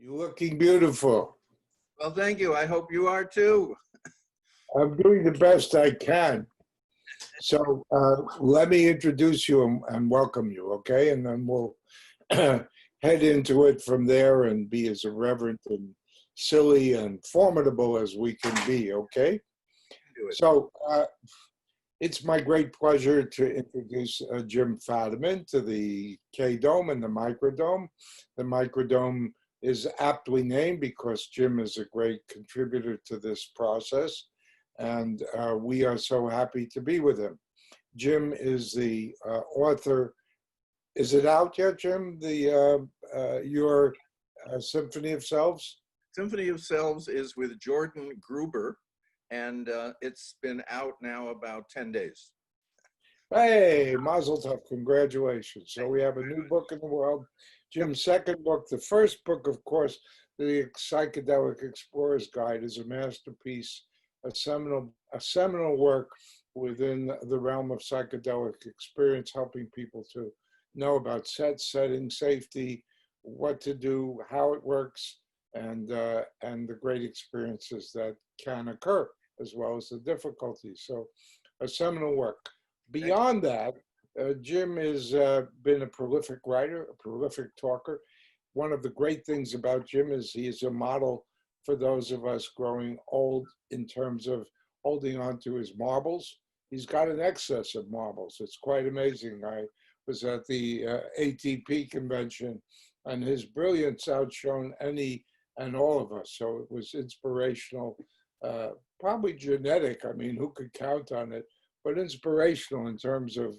You're looking beautiful. Well, thank you. I hope you are too. I'm doing the best I can. So let me introduce you and welcome you, okay? And then we'll head into it from there and be as irreverent and silly and formidable as we can be, okay? Do it. So it's my great pleasure to introduce Jim Fadiman to the K-Dome and the Microdome. The Microdome is aptly named because Jim is a great contributor to this process, and we are so happy to be with him. Jim is the author. Is it out yet, Jim? Your Symphony of Selves? Symphony of Selves is with Jordan Gruber, and it's been out now about 10 days. Hey, Mazel Tov, congratulations. So we have a new book in the world. Jim's second book, the first book, of course, The Psychedelic Explorer's Guide, is a masterpiece, a seminal work within the realm of psychedelic experience, helping people to know about setting, safety, what to do, how it works, and the great experiences that can occur, as well as the difficulties. So a seminal work. Beyond that, Jim has been a prolific writer, a prolific talker. One of the great things about Jim is he is a model for those of us growing old in terms of holding on to his marbles. He's got an excess of marbles. It's quite amazing. I was at the ATP convention, and his brilliance outshone any and all of us. So it was inspirational, probably genetic. I mean, who could count on it? But inspirational in terms of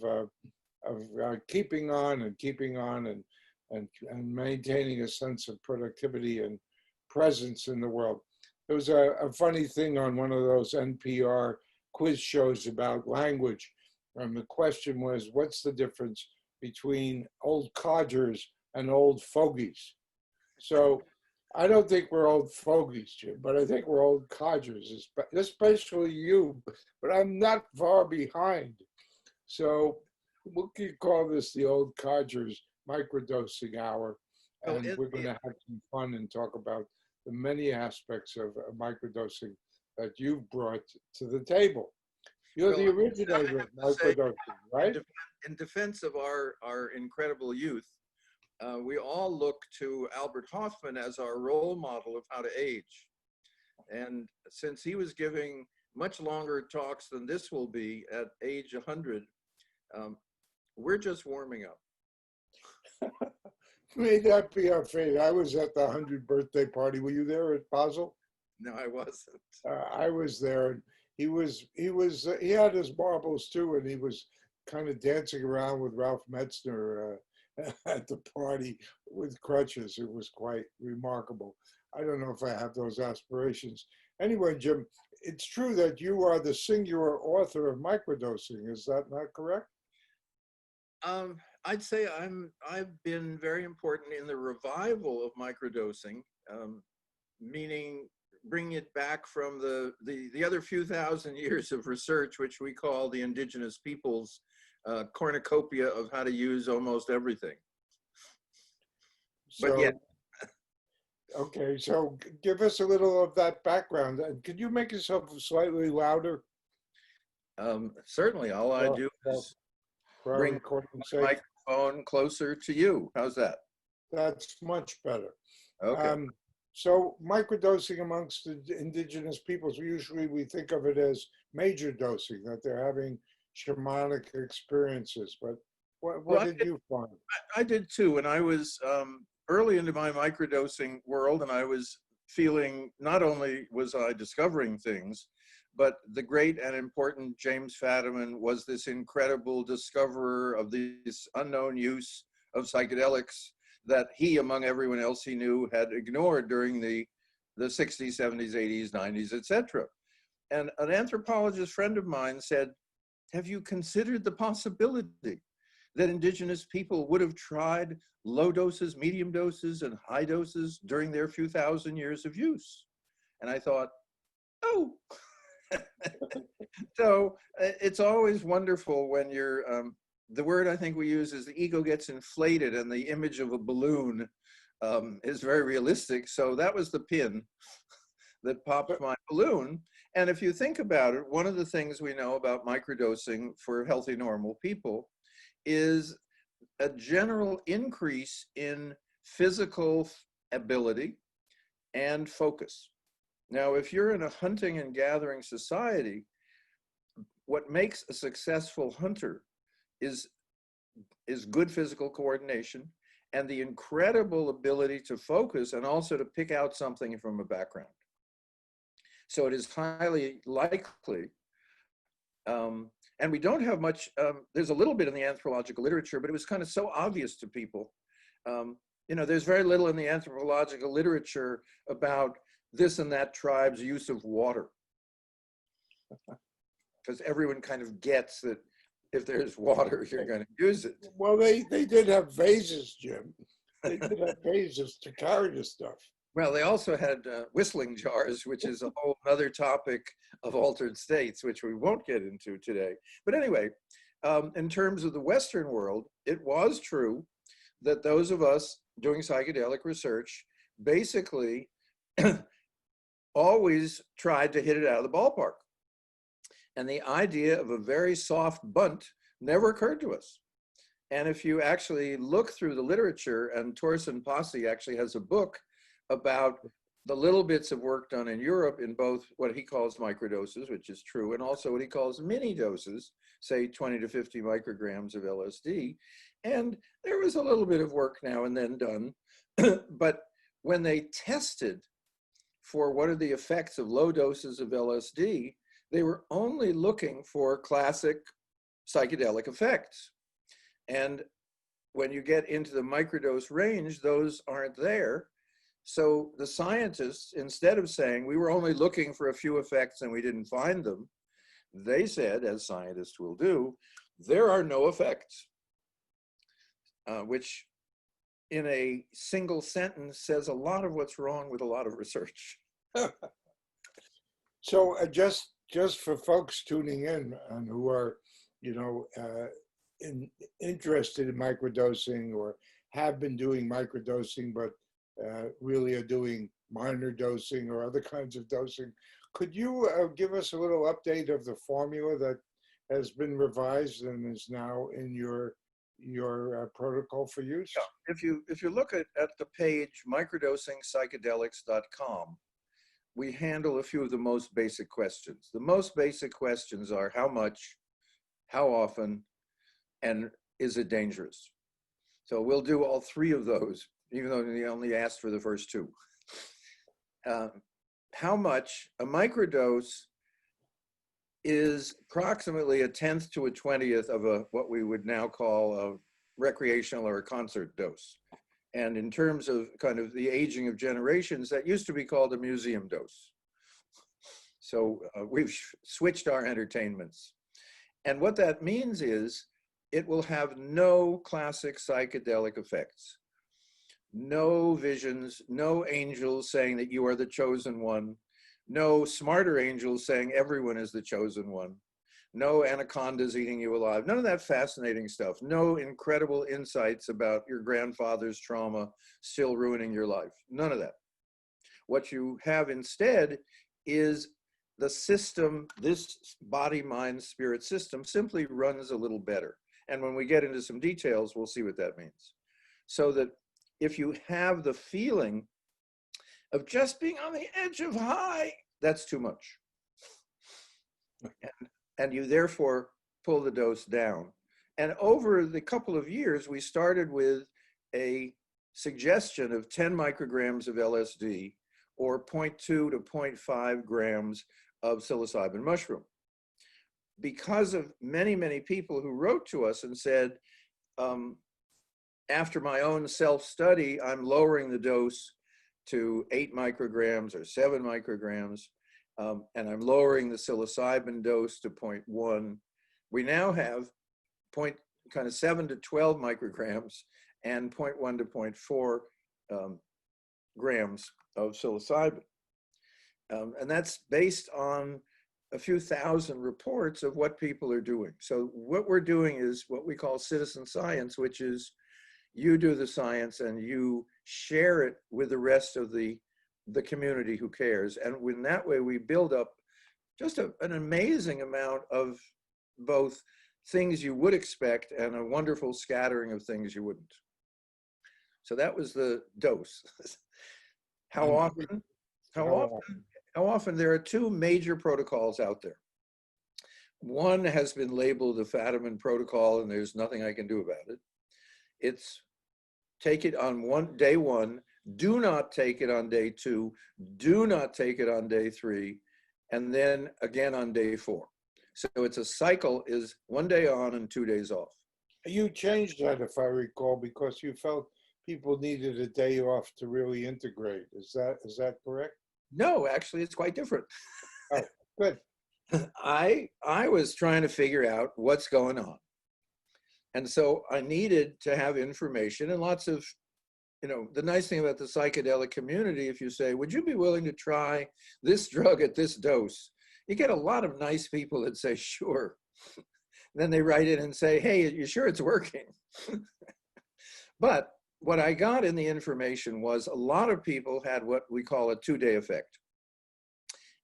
keeping on and maintaining a sense of productivity and presence in the world. There was a funny thing on one of those NPR quiz shows about language, and the question was, what's the difference between old codgers and old fogies? So I don't think we're old fogies, Jim, but I think we're old codgers, especially you, but I'm not far behind. So we could call this the old codgers microdosing hour, and we're going to have some fun and talk about the many aspects of microdosing that you've brought to the table. You're the originator of microdosing, right? In defense of our incredible youth, we all look to Albert Hoffman as our role model of how to age. And since he was giving much longer talks than this will be at age 100, we're just warming up. May that be our fate. I was at the 100th birthday party. Were you there at Basel? No, I wasn't. I was there. And he had his marbles too, and he was kind of dancing around with Ralph Metzner at the party with crutches. It was quite remarkable. I don't know if I have those aspirations. Anyway, Jim, it's true that you are the singular author of microdosing. Is that not correct? I'd say I've been very important in the revival of microdosing, meaning bringing it back from the other few thousand years of research, which we call the indigenous peoples' cornucopia of how to use almost everything. So, but yeah. Okay, so give us a little of that background. Could you make yourself slightly louder? Certainly. All I do is bring the microphone closer to you. How's that? That's much better. Okay. So microdosing amongst the indigenous peoples, usually we think of it as major dosing, that they're having shamanic experiences. But what did you find? I did too. And I was early into my microdosing world, and I was feeling, not only was I discovering things, but the great and important James Fadiman was this incredible discoverer of this unknown use of psychedelics that he, among everyone else he knew, had ignored during the 60s, 70s, 80s, 90s, etc. And an anthropologist friend of mine said, have you considered the possibility that indigenous people would have tried low doses, medium doses, and high doses during their few thousand years of use? And I thought, oh. So it's always wonderful when you're, the word I think we use is the ego gets inflated and the image of a balloon is very realistic. So that was the pin that popped my balloon. And if you think about it, one of the things we know about microdosing for healthy, normal people is a general increase in physical ability and focus. Now, if you're in a hunting and gathering society, what makes a successful hunter is good physical coordination and the incredible ability to focus and also to pick out something from a background. So it is highly likely, and we don't have much, there's a little bit in the anthropological literature, but it was kind of so obvious to people. You know, there's very little in the anthropological literature about this and that tribe's use of water. Because everyone kind of gets that if there's water, you're going to use it. Well, they did have vases, Jim. They did have vases to carry the stuff. Well, they also had whistling jars, which is a whole other topic of altered states, which we won't get into today. But anyway, in terms of the Western world, it was true that those of us doing psychedelic research basically always tried to hit it out of the ballpark. And the idea of a very soft bunt never occurred to us. And if you actually look through the literature, and Torsten Posse actually has a book about the little bits of work done in Europe in both what he calls microdoses, which is true, and also what he calls mini doses, say 20 to 50 micrograms of LSD. And there was a little bit of work now and then done, but when they tested for what are the effects of low doses of LSD, they were only looking for classic psychedelic effects. And when you get into the microdose range, those aren't there. So the scientists, instead of saying we were only looking for a few effects and we didn't find them, they said, as scientists will do, there are no effects, which in a single sentence says a lot of what's wrong with a lot of research. So just for folks tuning in and who are, interested in microdosing or have been doing microdosing, but really are doing minor dosing or other kinds of dosing, could you give us a little update of the formula that has been revised and is now in your protocol for use? Yeah. If you look at the page microdosingpsychedelics.com, we handle a few of the most basic questions. The most basic questions are how much, how often, and is it dangerous? So we'll do all three of those, even though they only asked for the first two. How much? A microdose is approximately 1/10 to 1/20 of what we would now call a recreational or a concert dose. And in terms of kind of the aging of generations, that used to be called a museum dose. So we've switched our entertainments. And what that means is it will have no classic psychedelic effects. No visions, no angels saying that you are the chosen one, no smarter angels saying everyone is the chosen one, no anacondas eating you alive, none of that fascinating stuff, no incredible insights about your grandfather's trauma still ruining your life, none of that. What you have instead is the system, this body, mind, spirit system simply runs a little better. And when we get into some details, we'll see what that means. So that if you have the feeling of just being on the edge of high, that's too much. And you therefore pull the dose down. And over the couple of years, we started with a suggestion of 10 micrograms of LSD or 0.2 to 0.5 grams of psilocybin mushroom. Because of many, many people who wrote to us and said, after my own self-study, I'm lowering the dose to 8 micrograms or 7 micrograms, and I'm lowering the psilocybin dose to 0.1. We now have 7 to 12 micrograms and 0.1 to 0.4 grams of psilocybin. And that's based on a few thousand reports of what people are doing. So what we're doing is what we call citizen science, which is you do the science and you share it with the rest of the community who cares. And in that way, we build up just an amazing amount of both things you would expect and a wonderful scattering of things you wouldn't. So that was the dose. How often? How often? There are two major protocols out there. One has been labeled the Fadiman protocol, and there's nothing I can do about it. It's take it on day one, do not take it on day two, do not take it on day three, and then again on day four. So it's a cycle, is 1 day on and 2 days off. You changed that, if I recall, because you felt people needed a day off to really integrate. Is that correct? No, actually, it's quite different. Oh, good. I was trying to figure out what's going on. And so I needed to have information and lots of, the nice thing about the psychedelic community, if you say, would you be willing to try this drug at this dose? You get a lot of nice people that say, sure. Then they write in and say, hey, are you sure it's working? But what I got in the information was a lot of people had what we call a 2-day effect.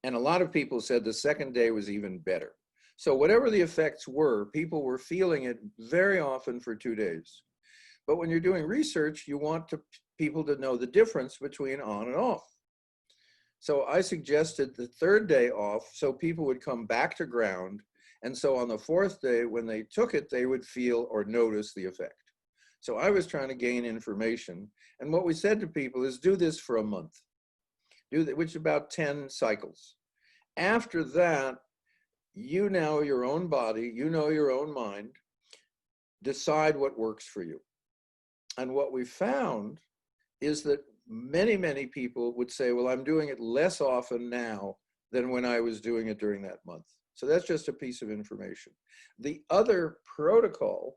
And a lot of people said the second day was even better. So whatever the effects were, people were feeling it very often for 2 days. But when you're doing research, you want people to know the difference between on and off. So I suggested the 3rd day off so people would come back to ground. And so on the 4th day, when they took it, they would feel or notice the effect. So I was trying to gain information. And what we said to people is do this for a month, which is about 10 cycles. After that, you know your own body, you know your own mind, decide what works for you. And what we found is that many, many people would say, well, I'm doing it less often now than when I was doing it during that month. So that's just a piece of information. The other protocol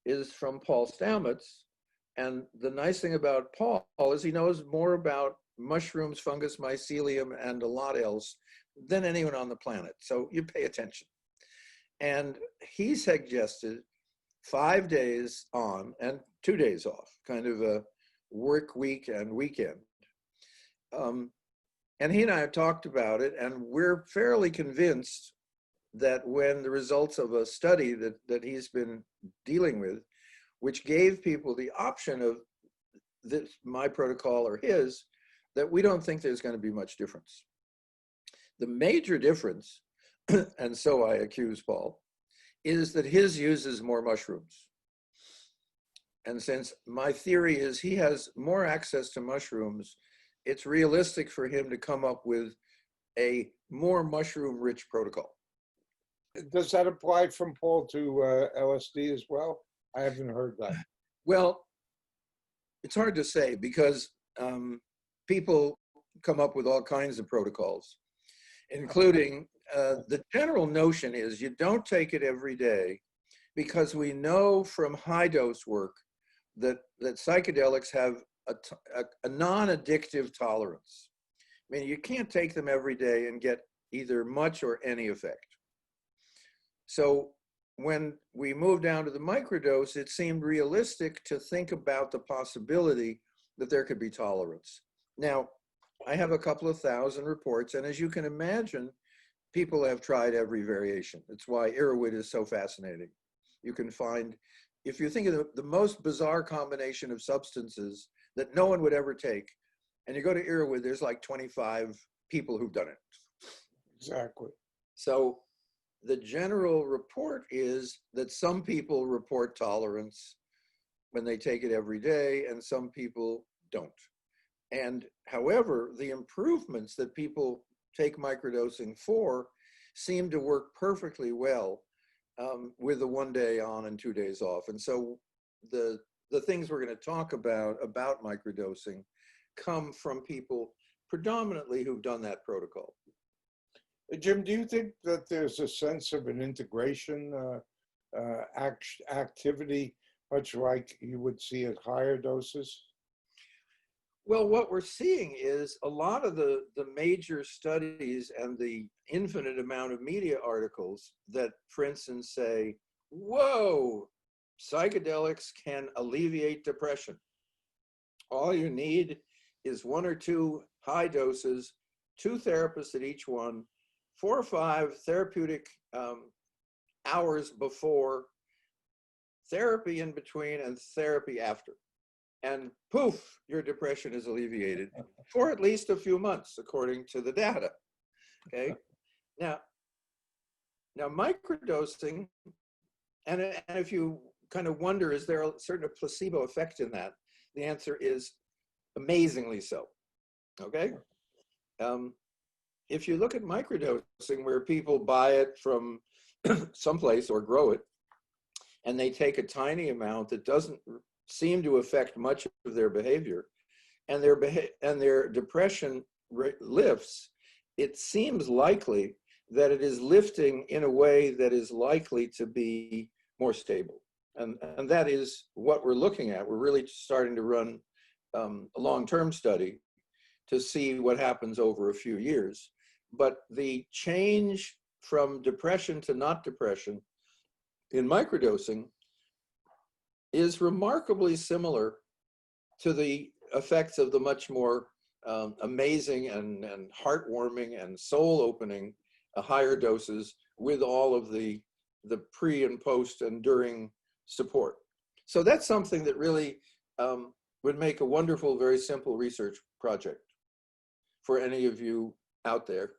is from Paul Stamets. And the nice thing about Paul is he knows more about mushrooms, fungus, mycelium, and a lot else than anyone on the planet. So you pay attention. And he suggested 5 days on and 2 days off, kind of a work week and weekend. And he and I have talked about it, and we're fairly convinced that when the results of a study that he's been dealing with, which gave people the option of this, my protocol or his, that we don't think there's going to be much difference. The major difference, and so I accuse Paul, is that his uses more mushrooms. And since my theory is he has more access to mushrooms, it's realistic for him to come up with a more mushroom-rich protocol. Does that apply from Paul to LSD as well? I haven't heard that. Well, it's hard to say because people come up with all kinds of protocols, including the general notion is you don't take it every day because we know from high dose work that psychedelics have a non-addictive tolerance. I mean, you can't take them every day and get either much or any effect. So when we moved down to the microdose, it seemed realistic to think about the possibility that there could be tolerance. Now, I have a couple of thousand reports, and as you can imagine, people have tried every variation. That's why Irwin is so fascinating. You can find, if you think of the most bizarre combination of substances that no one would ever take, and you go to Irwin, there's like 25 people who've done it. Exactly. So the general report is that some people report tolerance when they take it every day, and some people don't. And however, the improvements that people take microdosing for seem to work perfectly well with the 1 day on and 2 days off. And so the things we're going to talk about microdosing come from people predominantly who've done that protocol. Jim, do you think that there's a sense of an integration activity, much like you would see at higher doses? Well, what we're seeing is a lot of the major studies and the infinite amount of media articles that, for instance, say, whoa, psychedelics can alleviate depression. All you need is 1 or 2 high doses, 2 therapists at each one, 4 or 5 therapeutic hours before, therapy in between, and therapy after. And poof, your depression is alleviated for at least a few months, according to the data. Okay. Now microdosing, and if you kind of wonder, is there a certain placebo effect in that? The answer is amazingly so. Okay. If you look at microdosing, where people buy it from someplace or grow it, and they take a tiny amount that doesn't seem to affect much of their behavior, and their depression lifts, it seems likely that it is lifting in a way that is likely to be more stable. And that is what we're looking at. We're really starting to run a long-term study to see what happens over a few years. But the change from depression to not depression in microdosing is remarkably similar to the effects of the much more amazing and heartwarming and soul-opening higher doses, with all of the pre and post and during support. So that's something that really would make a wonderful, very simple research project for any of you out there.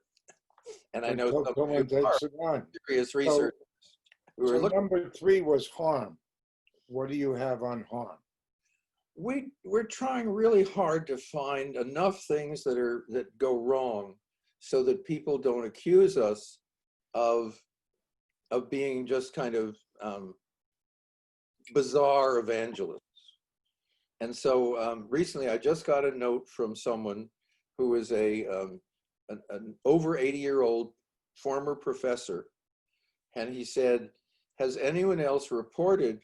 And I know some of you are serious research. So number 3 was harm. What do you have on harm? We're trying really hard to find enough things that go wrong, so that people don't accuse us of being just kind of bizarre evangelists. And so recently, I just got a note from someone who is an over 80-year-old former professor, and he said, "Has anyone else reported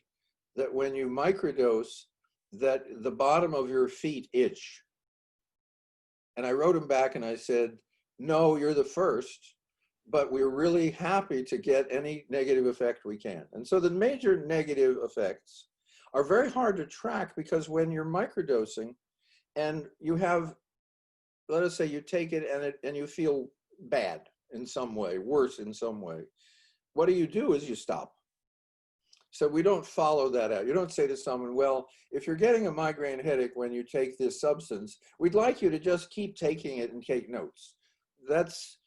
that when you microdose, that the bottom of your feet itch?" And I wrote him back and I said, "No, you're the first, but we're really happy to get any negative effect we can." And so the major negative effects are very hard to track, because when you're microdosing and you have, let us say you take it and you feel bad in some way, worse in some way, what do is you stop. So we don't follow that out. You don't say to someone, "Well, if you're getting a migraine headache when you take this substance, we'd like you to just keep taking it and take notes." That's,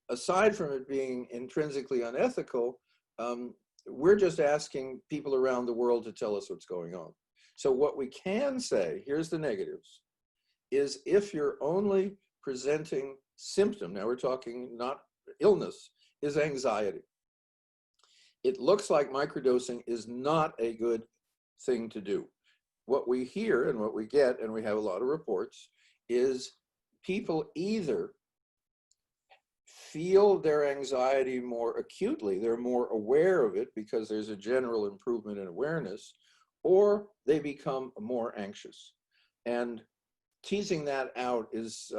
aside from it being intrinsically unethical, we're just asking people around the world to tell us what's going on. So what we can say, here's the negatives, is if you're only presenting symptom, now we're talking not illness, is anxiety. It looks like microdosing is not a good thing to do. What we hear and what we get, and we have a lot of reports, is people either feel their anxiety more acutely, they're more aware of it because there's a general improvement in awareness, or they become more anxious. And teasing that out is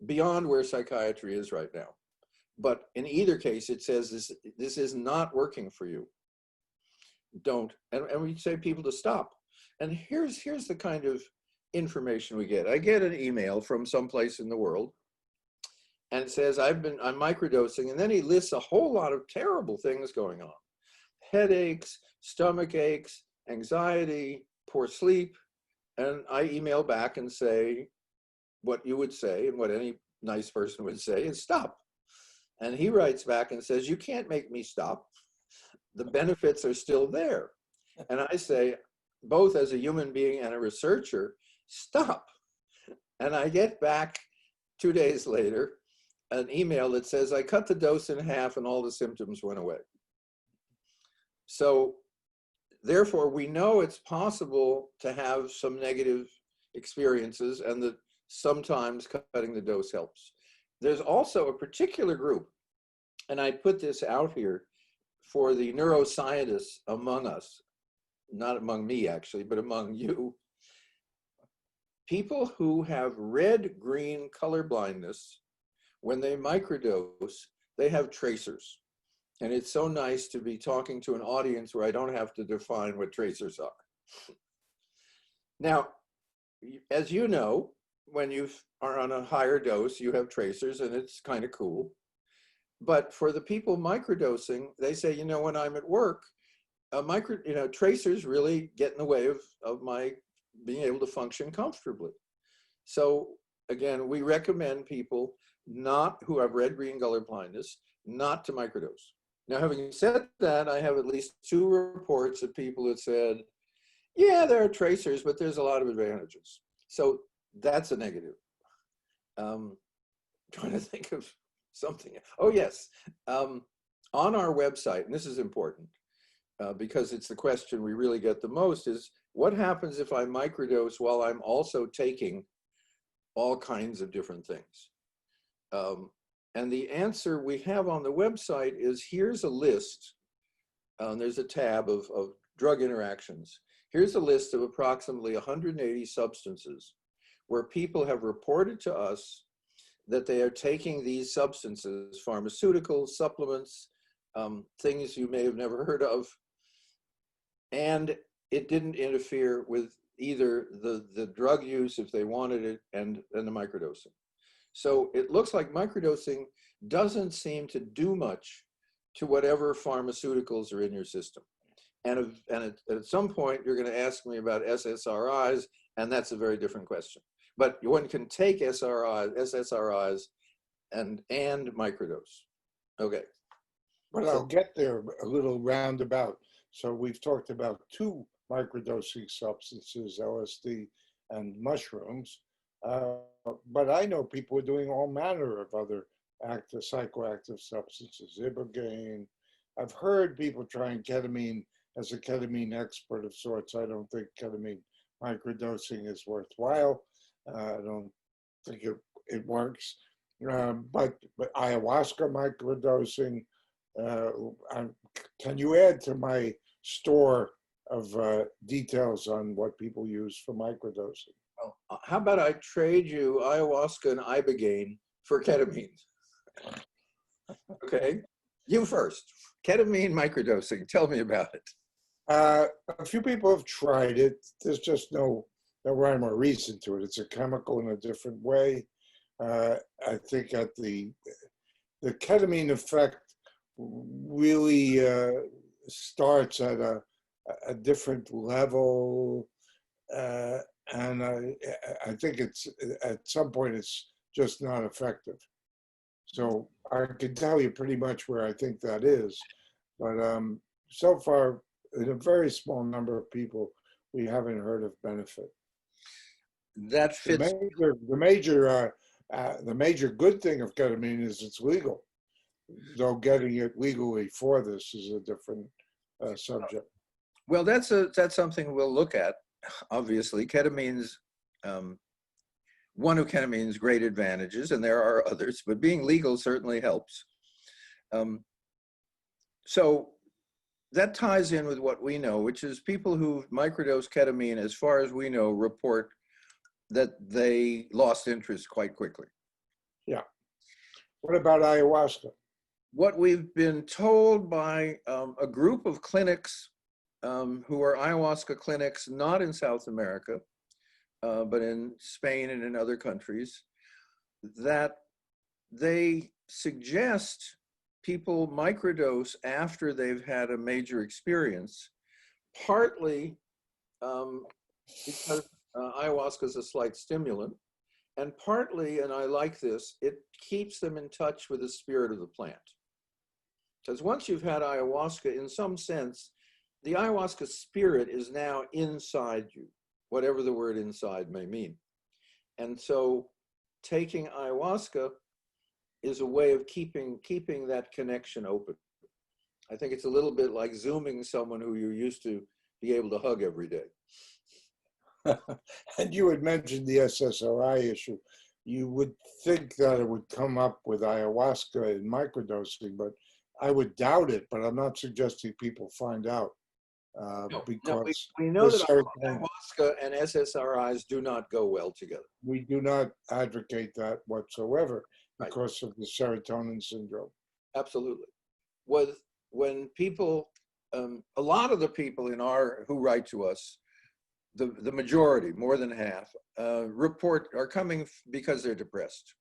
beyond where psychiatry is right now. But in either case, it says this is not working for you. Don't. And we say people to stop. And here's the kind of information we get. I get an email from someplace in the world, and it says, I'm microdosing. And then he lists a whole lot of terrible things going on: headaches, stomach aches, anxiety, poor sleep. And I email back and say, what you would say, and what any nice person would say, is stop. And he writes back and says, "You can't make me stop. The benefits are still there." And I say, both as a human being and a researcher, stop. And I get back 2 days later an email that says, "I cut the dose in half and all the symptoms went away." So therefore, we know it's possible to have some negative experiences, and that sometimes cutting the dose helps. There's also a particular group, and I put this out here for the neuroscientists among us, not among me actually, but among you, people who have red-green color blindness. When they microdose, they have tracers. And it's so nice to be talking to an audience where I don't have to define what tracers are. Now, as you know, when you are on a higher dose, you have tracers, and it's kind of cool. But for the people microdosing, they say, you know, when I'm at work, tracers really get in the way of my being able to function comfortably. So again, we recommend people not who have red-green color blindness not to microdose. Now, having said that, I have at least 2 reports of people that said, yeah, there are tracers, but there's a lot of advantages. So that's a negative. Trying to think of something. Oh, yes. On our website, and this is important because it's the question we really get the most, is what happens if I microdose while I'm also taking all kinds of different things? And the answer we have on the website is, here's a list. There's a tab of drug interactions. Here's a list of approximately 180 substances where people have reported to us that they are taking these substances, pharmaceuticals, supplements, things you may have never heard of, and it didn't interfere with either the drug use if they wanted it and the microdosing. So it looks like microdosing doesn't seem to do much to whatever pharmaceuticals are in your system. And at some point, you're going to ask me about SSRIs, and that's a very different question. But one can take SSRIs and microdose. Okay. But I'll get there a little roundabout. So we've talked about 2 microdosing substances, LSD and mushrooms. But I know people are doing all manner of other active, psychoactive substances, ibogaine. I've heard people trying ketamine. As a ketamine expert of sorts, I don't think ketamine microdosing is worthwhile. I don't think it works. But ayahuasca microdosing, can you add to my store of details on what people use for microdosing? Well, how about I trade you ayahuasca and ibogaine for ketamine? Okay, you first. Ketamine microdosing, tell me about it. A few people have tried it. There's just no rhyme or reason to it. It's a chemical in a different way. I think at the ketamine effect really starts at a different level, and I think it's at some point it's just not effective. So I can tell you pretty much where I think that is, but so far, in a very small number of people, we haven't heard of benefit. That fits. The major good thing of ketamine is it's legal, though getting it legally for this is a different subject. Well, that's something we'll look at. Obviously, ketamine's one of ketamine's great advantages, and there are others, but being legal certainly helps. So that ties in with what we know, which is people who microdose ketamine, as far as we know, report that they lost interest quite quickly. Yeah. What about ayahuasca? What we've been told by a group of clinics who are ayahuasca clinics, not in South America, but in Spain and in other countries, that they suggest people microdose after they've had a major experience, partly because ayahuasca is a slight stimulant, and partly, and I like this, it keeps them in touch with the spirit of the plant. Because once you've had ayahuasca, in some sense, the ayahuasca spirit is now inside you, whatever the word inside may mean. And so taking ayahuasca is a way of keeping that connection open. I think it's a little bit like Zooming someone who you used to be able to hug every day. And you had mentioned the SSRI issue. You would think that it would come up with ayahuasca and microdosing, but I would doubt it, but I'm not suggesting people find out. Because we know that ayahuasca and SSRIs do not go well together. We do not advocate that whatsoever Right. because of the serotonin syndrome. Absolutely. With when people, a lot of the people who write to us, the majority, more than half, are coming because they're depressed.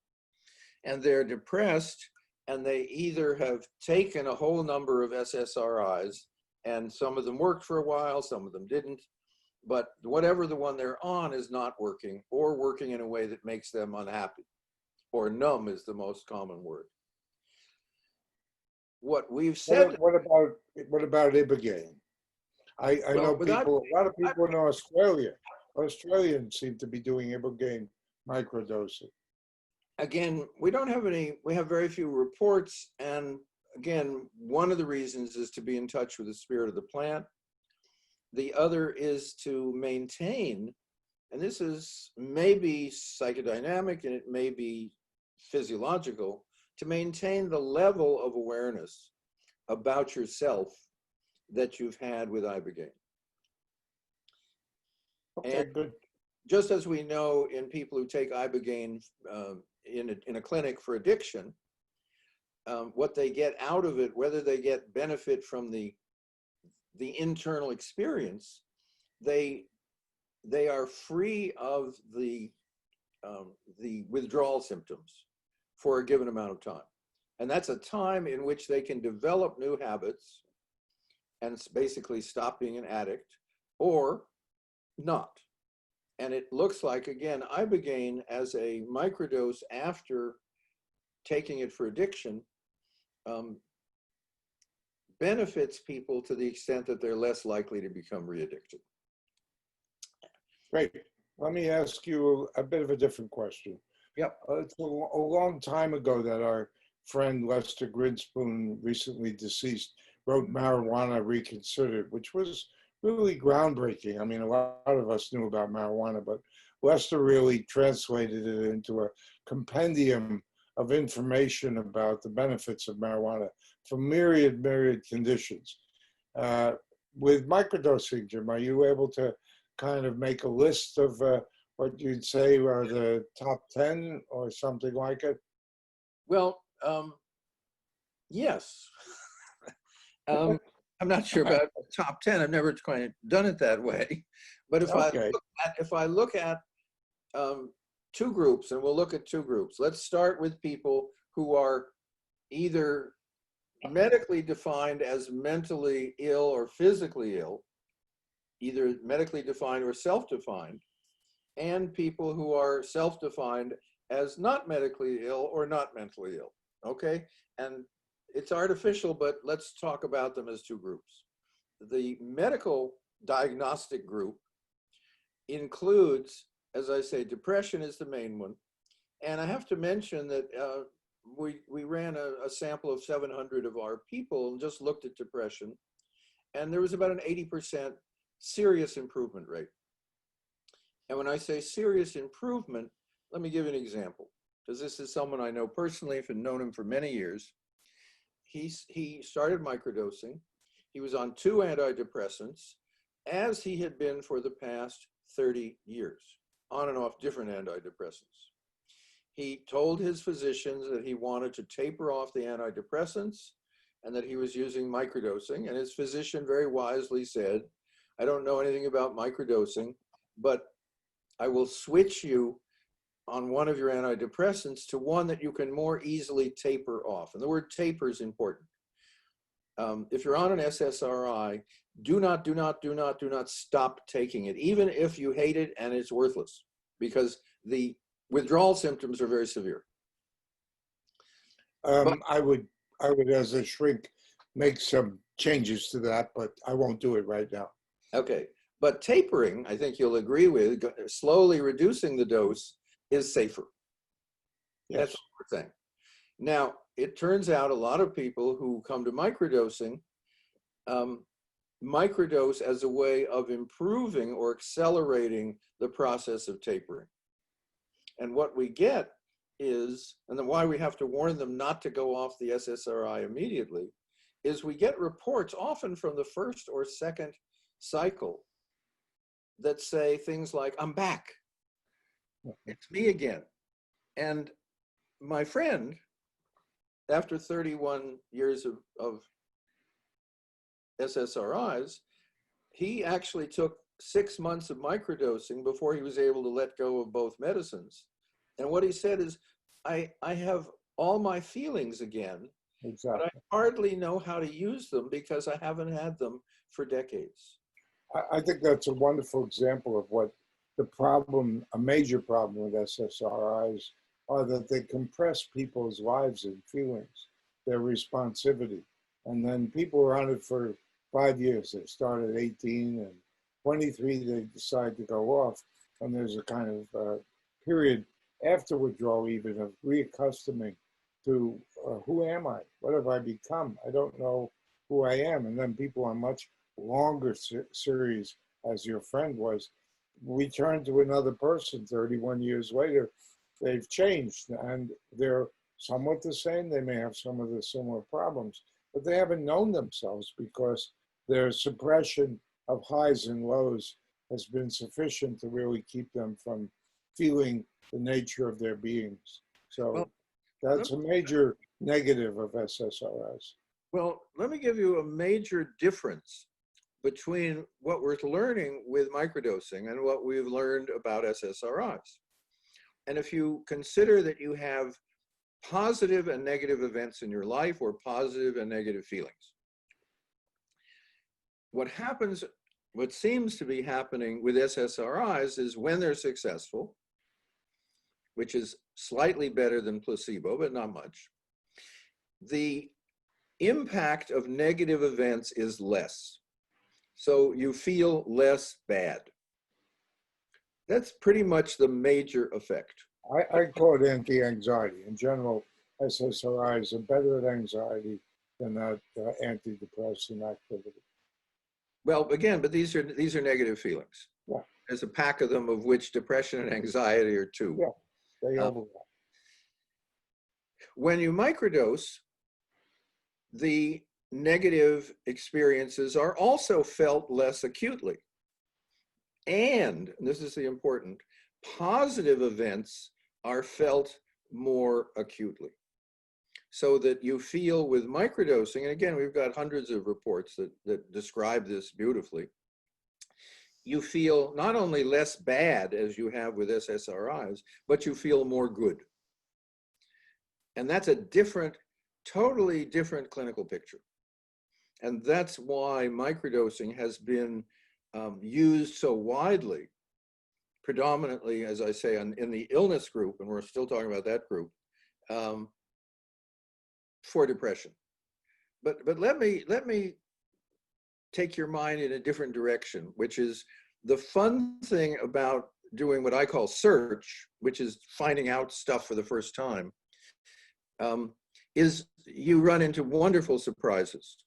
And they're depressed, and they either have taken a whole number of SSRIs, and some of them worked for a while, some of them didn't, but whatever the one they're on is not working, or working in a way that makes them unhappy, or numb is the most common word. What we've said. What about Ibogaine? I know people, a lot of people in Australia. Australians seem to be doing Ibogaine microdosing. Again, we have very few reports. And again, one of the reasons is to be in touch with the spirit of the plant. The other is to maintain, and this is maybe psychodynamic and it may be physiological, to maintain the level of awareness about yourself that you've had with Ibogaine. Okay, And good. just as we know in people who take Ibogaine in a clinic for addiction, what they get out of it, whether they get benefit from the internal experience, they are free of the withdrawal symptoms for a given amount of time. And that's a time in which they can develop new habits and basically stop being an addict or not. And it looks like, again, Ibogaine as a microdose after taking it for addiction benefits people to the extent that they're less likely to become re-addicted. Great. Let me ask you a bit of a different question. Yep. It's a long time ago that our friend Lester Grinspoon, recently deceased, wrote Marijuana Reconsidered, which was really groundbreaking. I mean, a lot of us knew about marijuana, but Lester really translated it into a compendium of information about the benefits of marijuana for myriad conditions. With microdosing, Jim, are you able to kind of make a list of what you'd say are the top 10 or something like it? Well, yes. I'm not sure about top 10. I've never quite done it that way. But if I look at two groups, and we'll look at two groups. Let's start with people who are either medically defined as mentally ill or physically ill, either medically defined or self-defined, and people who are self-defined as not medically ill or not mentally ill, okay? And it's artificial, but let's talk about them as two groups. The medical diagnostic group includes, as I say, depression is the main one. And I have to mention that we ran a sample of 700 of our people and just looked at depression. And there was about an 80% serious improvement rate. And when I say serious improvement, let me give you an example, because this is someone I know personally and known him for many years. He started microdosing. He was on 2 antidepressants, as he had been for the past 30 years, on and off different antidepressants. He told his physicians that he wanted to taper off the antidepressants and that he was using microdosing. And his physician very wisely said, I don't know anything about microdosing, but I will switch you on one of your antidepressants to one that you can more easily taper off. And the word taper is important. If you're on an SSRI, do not stop taking it, even if you hate it and it's worthless, because the withdrawal symptoms are very severe. I would, as a shrink, make some changes to that, but I won't do it right now. Okay, but tapering, I think you'll agree with, slowly reducing the dose is safer. Yes. That's what we're saying. Now, it turns out a lot of people who come to microdosing microdose as a way of improving or accelerating the process of tapering. And what we get is, and then why we have to warn them not to go off the SSRI immediately, is we get reports often from the first or second cycle that say things like, I'm back. It's me again. And my friend, after 31 years of SSRIs, he actually took 6 months of microdosing before he was able to let go of both medicines. And what he said is, I have all my feelings again, but Exactly. I hardly know how to use them because I haven't had them for decades. I think that's a wonderful example of what the problem, a major problem with SSRIs, are that they compress people's lives and feelings, their responsivity. And then people are on it for 5 years. They start at 18 and 23, they decide to go off. And there's a kind of period after withdrawal, even of reaccustoming to who am I? What have I become? I don't know who I am. And then people are much longer series, as your friend was, we turn to another person 31 years later. They've changed and they're somewhat the same. They may have some of the similar problems, but they haven't known themselves because their suppression of highs and lows has been sufficient to really keep them from feeling the nature of their beings. So Well, that's a major negative of SSRIs. Well, let me give you a major difference between what we're learning with microdosing and what we've learned about SSRIs. And if you consider that you have positive and negative events in your life or positive and negative feelings, what seems to be happening with SSRIs is when they're successful, which is slightly better than placebo, but not much, the impact of negative events is less. So you feel less bad. That's pretty much the major effect. I call it anti-anxiety. In general, SSRIs are better at anxiety than that antidepressant activity. Well, again, but these are negative feelings. Yeah. There's a pack of them, of which depression and anxiety are two. Yeah, they overlap. When you microdose, the negative experiences are also felt less acutely. And this is the important, positive events are felt more acutely. So that you feel with microdosing, and again, we've got hundreds of reports that describe this beautifully, you feel not only less bad as you have with SSRIs, but you feel more good. And that's a different, totally different clinical picture. And that's why microdosing has been used so widely, predominantly, as I say, in the illness group, and we're still talking about that group, for depression. But let me take your mind in a different direction, which is the fun thing about doing what I call search, which is finding out stuff for the first time, is you run into wonderful surprises.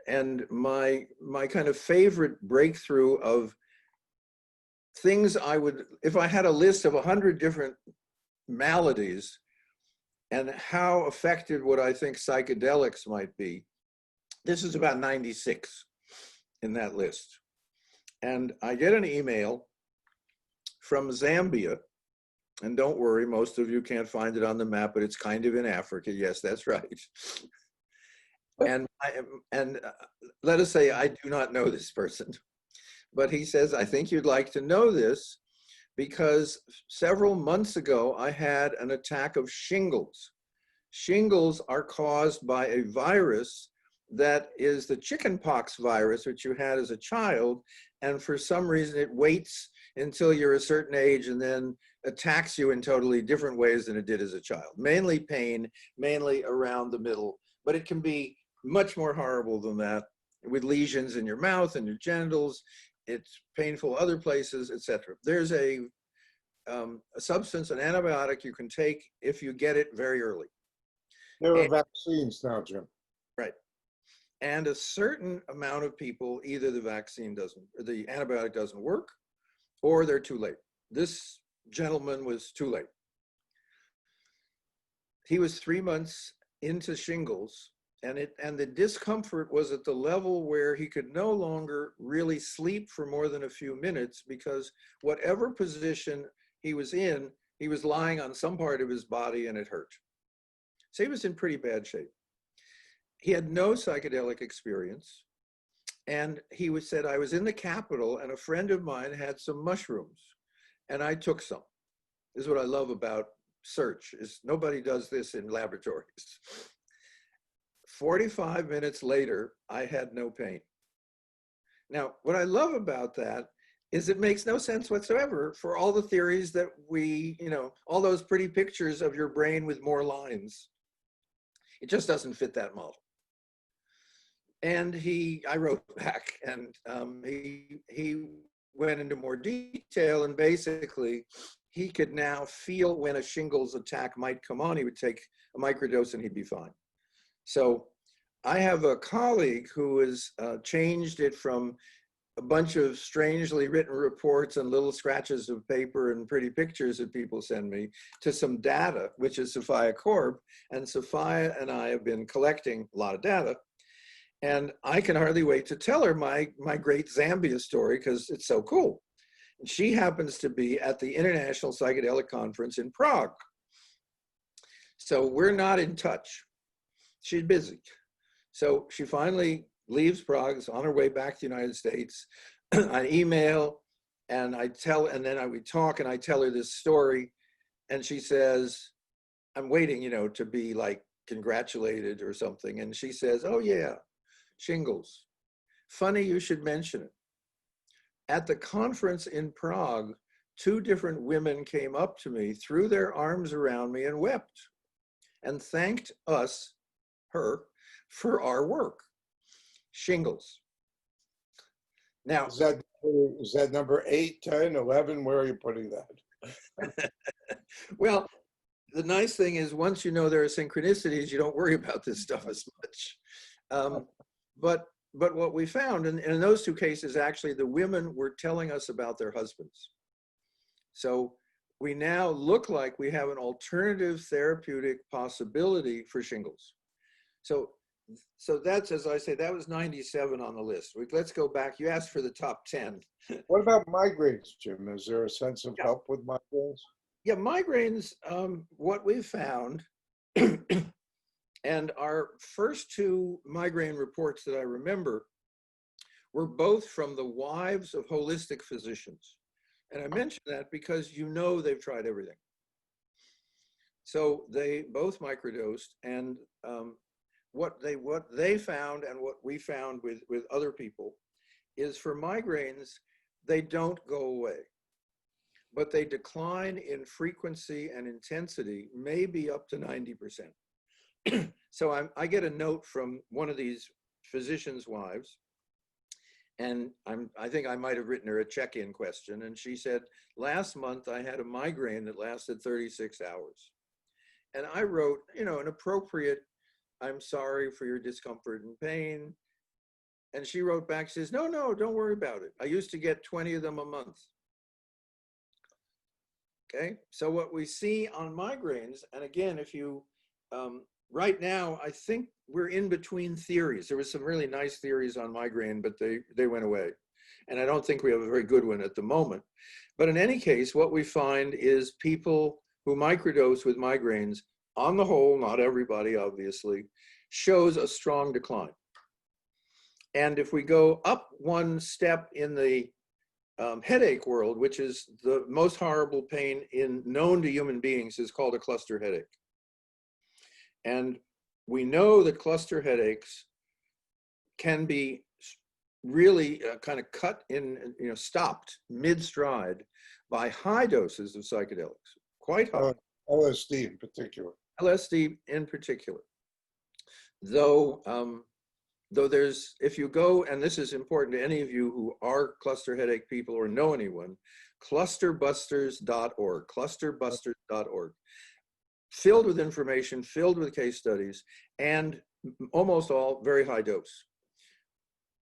And my kind of favorite breakthrough of things I would, if I had a list of 100 different maladies and how affected would I think psychedelics might be, this is about 96 in that list. And I get an email from Zambia, and don't worry, most of you can't find it on the map, but it's kind of in Africa. Yes, that's right. And let us say I do not know this person, but he says, I think you'd like to know this because several months ago, I had an attack of shingles. Shingles are caused by a virus that is the chickenpox virus, which you had as a child. And for some reason, it waits until you're a certain age and then attacks you in totally different ways than it did as a child. Mainly pain, mainly around the middle, but it can be much more horrible than that, with lesions in your mouth and your genitals. It's painful other places, etc. There's a substance, an antibiotic you can take if you get it very early. There are vaccines now, Jim. Right. And a certain amount of people, either the vaccine doesn't, or the antibiotic doesn't work, or they're too late. This gentleman was too late. He was 3 months into shingles, and the discomfort was at the level where he could no longer really sleep for more than a few minutes, because whatever position he was in, he was lying on some part of his body and it hurt. So he was in pretty bad shape. he had no psychedelic experience. And he said, I was in the Capitol and a friend of mine had some mushrooms and I took some. This is what I love about search, is nobody does this in laboratories. 45 minutes later, I had no pain. Now, what I love about that is it makes no sense whatsoever for all the theories that we, all those pretty pictures of your brain with more lines. It just doesn't fit that model. And I wrote back, and he went into more detail, and basically he could now feel when a shingles attack might come on. He would take a microdose and he'd be fine. So I have a colleague who has changed it from a bunch of strangely written reports and little scratches of paper and pretty pictures that people send me to some data, which is Sophia Korb. And Sophia and I have been collecting a lot of data. And I can hardly wait to tell her my great Zambia story because it's so cool. And she happens to be at the International Psychedelic Conference in Prague. So we're not in touch. She's busy. So she finally leaves Prague, is on her way back to the United States. I email and we talk and I tell her this story. And she says, I'm waiting, to be like congratulated or something. And she says, oh yeah, shingles. Funny you should mention it. At the conference in Prague, 2 different women came up to me, threw their arms around me and wept and thanked her, for our work. Shingles. Now, Is that number 8, 10, 11? Where are you putting that? well, the nice thing is once you know there are synchronicities, you don't worry about this stuff as much. But what we found, and in those 2 cases, actually, the women were telling us about their husbands. So we now look like we have an alternative therapeutic possibility for shingles. So that's, as I say, that was 97 on the list. Let's go back. You asked for the top 10. What about migraines, Jim? Is there a sense of help with migraines? Yeah, migraines, what we've found, and our first 2 migraine reports that I remember were both from the wives of holistic physicians. And I mention that because they've tried everything. So they both microdosed, and what they found and what we found with other people is for migraines, they don't go away, but they decline in frequency and intensity, maybe up to 90%. So I get a note from one of these physicians' wives, and I think I might have written her a check-in question, and she said, last month I had a migraine that lasted 36 hours. And I wrote, an appropriate, I'm sorry for your discomfort and pain. And she wrote back, says, no, don't worry about it. I used to get 20 of them a month. Okay, so what we see on migraines, and again, if you, right now, I think we're in between theories. There was some really nice theories on migraine, but they went away. And I don't think we have a very good one at the moment. But in any case, what we find is people who microdose with migraines, on the whole, not everybody obviously, shows a strong decline. And if we go up one step in the headache world, which is the most horrible pain known to human beings, is called a cluster headache. And we know that cluster headaches can be really kind of cut in, stopped mid-stride by high doses of psychedelics, quite high. LSD in particular. LSD in particular. Though there's, if you go, and this is important to any of you who are cluster headache people or know anyone, clusterbusters.org, clusterbusters.org, filled with information, filled with case studies, and almost all very high dose.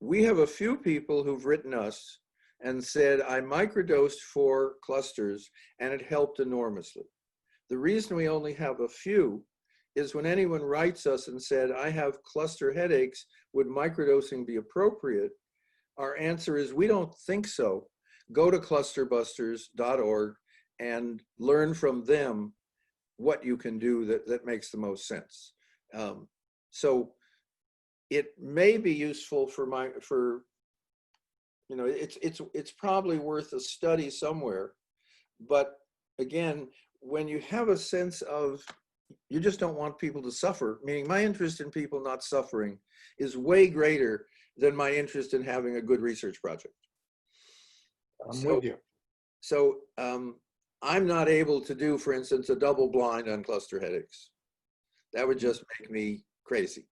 We have a few people who've written us and said, I microdosed for clusters and it helped enormously. The reason we only have a few is when anyone writes us and said, I have cluster headaches, would microdosing be appropriate? Our answer is, we don't think so. Go to clusterbusters.org and learn from them what you can do that makes the most sense. So it may be useful for it's probably worth a study somewhere. But again, when you have a sense of you just don't want people to suffer, meaning my interest in people not suffering is way greater than my interest in having a good research project. I'm with you. So I'm not able to do, for instance, a double blind on cluster headaches. That would just make me crazy.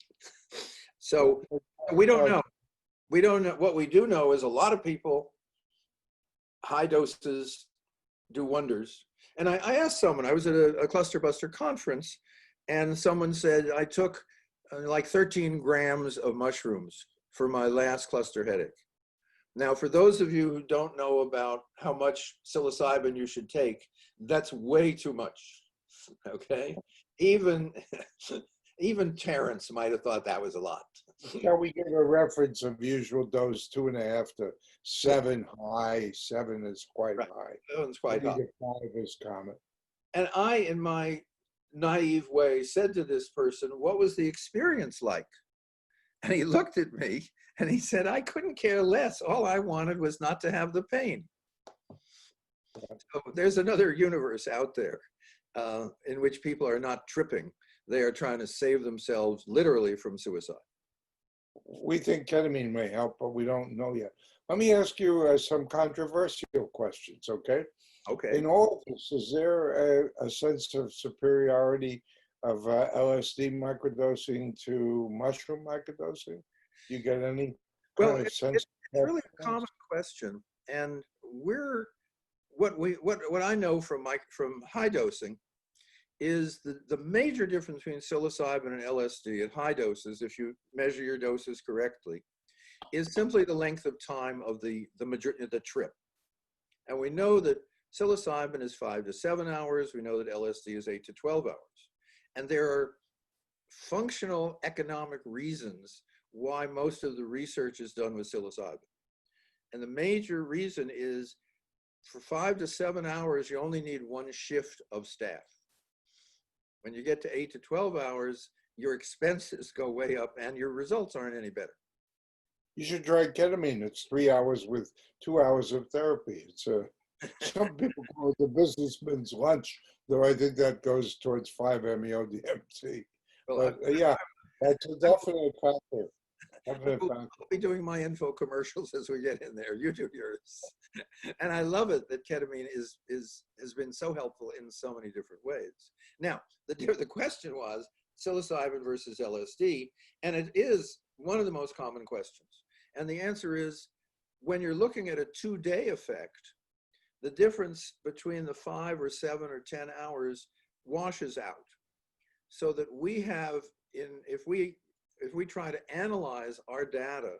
So we don't know. We don't know. What we do know is a lot of people, high doses do wonders. And I asked someone, I was at a cluster buster conference, and someone said, I took like 13 grams of mushrooms for my last cluster headache. Now, for those of you who don't know about how much psilocybin you should take, that's way too much, okay? Even Terrence might have thought that was a lot. Shall we give a reference of usual dose 2.5 to 7 high? 7 is quite Right. high. That one's quite 3 hot. to 5 is common. And I, in my naive way, said to this person, what was the experience like? And he looked at me and he said, I couldn't care less. All I wanted was not to have the pain. So there's another universe out there in which people are not tripping. They are trying to save themselves literally from suicide. We think ketamine may help, but we don't know yet. Let me ask you some controversial questions, okay? Okay. In all of this, is there a sense of superiority of LSD microdosing to mushroom microdosing? Do you get any Well, kind of sense? it's really a common question. And what I know from high dosing is the major difference between psilocybin and LSD at high doses, if you measure your doses correctly, is simply the length of time of the trip. And we know that psilocybin is 5 to 7 hours. We know that LSD is 8 to 12 hours. And there are functional economic reasons why most of the research is done with psilocybin. And the major reason is for 5 to 7 hours, you only need one shift of staff. When you get to 8 to 12 hours, your expenses go way up and your results aren't any better. You should try ketamine. It's 3 hours with 2 hours of therapy. It's some people call it the businessman's lunch, though I think that goes towards 5-MeO-DMT. Well, But yeah, that's a definite factor. I'll be doing my info commercials as we get in there. You do yours. And I love it that ketamine has been so helpful in so many different ways. Now, the question was psilocybin versus LSD, and it is one of the most common questions. And the answer is, when you're looking at a 2-day effect, the difference between the 5 or 7 or 10 hours washes out. So that we have, if we try to analyze our data,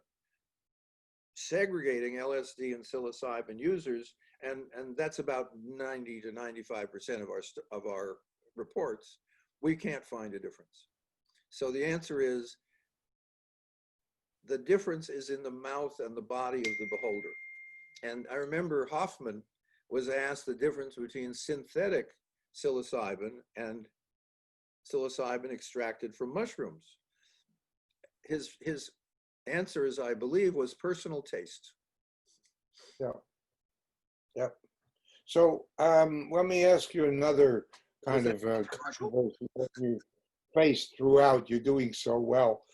segregating LSD and psilocybin users, and that's about 90 to 95% of our reports, we can't find a difference. So the answer is, the difference is in the mouth and the body of the beholder. And I remember Hoffman was asked the difference between synthetic psilocybin and psilocybin extracted from mushrooms. His answer, as I believe, was personal taste. Yeah. So let me ask you another kind of controversy that you faced throughout. You're doing so well.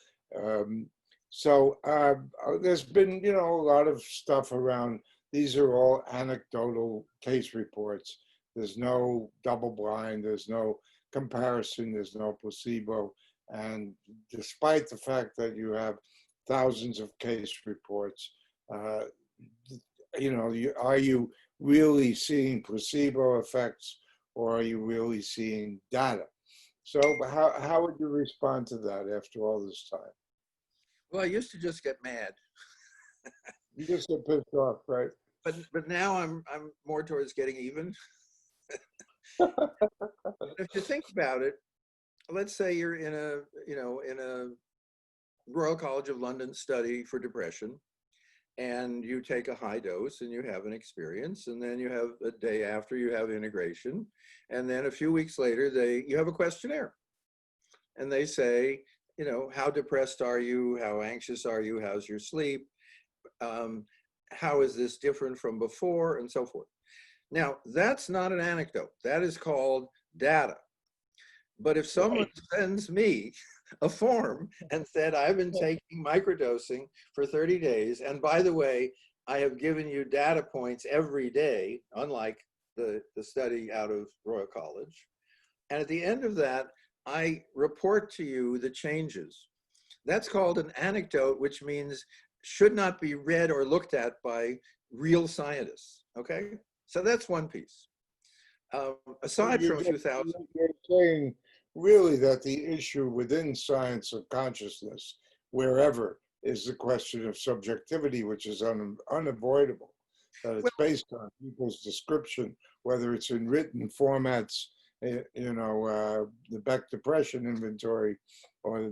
There's been, a lot of stuff around. These are all anecdotal case reports. There's no double blind. There's no comparison. There's no placebo. And despite the fact that you have thousands of case reports, are you really seeing placebo effects, or are you really seeing data? So how would you respond to that after all this time? Well, I used to just get mad. You just get pissed off, right? But now I'm more towards getting even. If you think about it, let's say you're in a Royal College of London study for depression, and you take a high dose and you have an experience, and then you have a day after you have integration, and then a few weeks later you have a questionnaire, and they say, you know, how depressed are you? How anxious are you? How's your sleep? How is this different from before, and so forth. Now, that's not an anecdote. That is called data. But if someone sends me a form and said, I've been taking microdosing for 30 days, and by the way, I have given you data points every day, unlike the study out of Royal College, and at the end of that, I report to you the changes. That's called an anecdote, which means should not be read or looked at by real scientists, okay? So that's one piece. Aside from a few thousand. You're saying really that the issue within science of consciousness, wherever, is the question of subjectivity, which is unavoidable. That it's based on people's description, whether it's in written formats, you know, the Beck Depression Inventory, or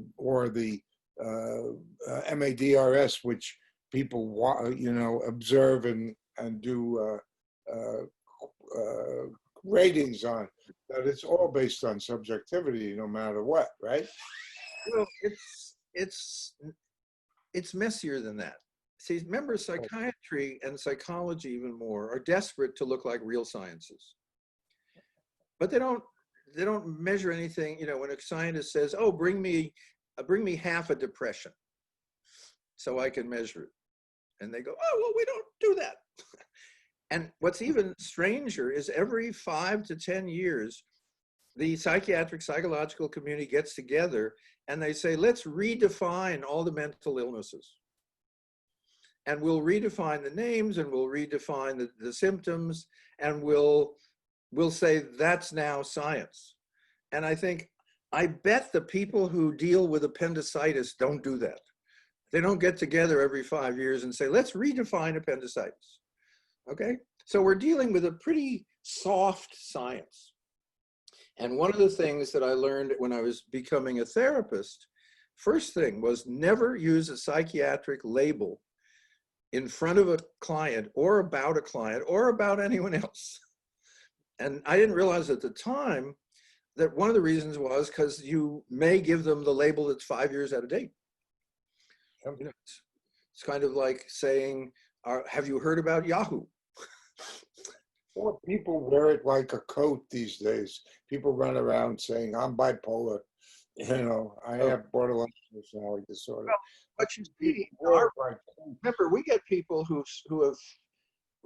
the MADRS, which people, you know, observe and do ratings on, that it's all based on subjectivity no matter what, right? Well, it's messier than that. See, remember, psychiatry and psychology even more are desperate to look like real sciences, but they don't measure anything. You know, when a scientist says, "Oh, bring me half a depression, so I can measure it," and they go, "Oh, well, we don't do that." And what's even stranger is every 5 to 10 years, the psychological community gets together and they say, let's redefine all the mental illnesses. And we'll redefine the names, and we'll redefine the symptoms, and we'll say that's now science. And I bet the people who deal with appendicitis don't do that. They don't get together every 5 years and say, let's redefine appendicitis. Okay, so we're dealing with a pretty soft science. And one of the things that I learned when I was becoming a therapist, first thing was never use a psychiatric label in front of a client or about anyone else. And I didn't realize at the time that one of the reasons was because you may give them the label that's 5 years out of date. You know, it's kind of like saying, have you heard about Yahoo? Well, people wear it like a coat these days. People run around saying, I'm bipolar. You know, I have borderline personality disorder. Well, but you see, remember, we get people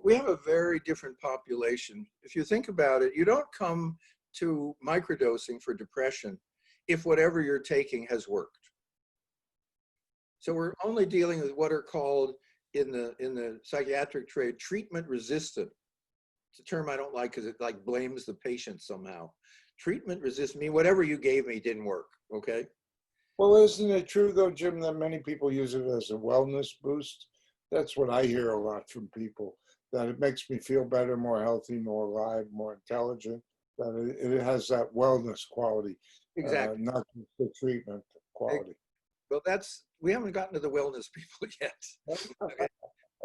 we have a very different population. If you think about it, you don't come to microdosing for depression if whatever you're taking has worked. So we're only dealing with what are called in the psychiatric trade treatment resistant. It's a term I don't like because it like blames the patient somehow. Treatment resistant means whatever you gave me didn't work, okay? Well, isn't it true though, Jim, that many people use it as a wellness boost? That's what I hear a lot from people, that it makes me feel better, more healthy, more alive, more intelligent, that it has that wellness quality. Exactly. Not just the treatment quality. Well, we haven't gotten to the wellness people yet. Okay?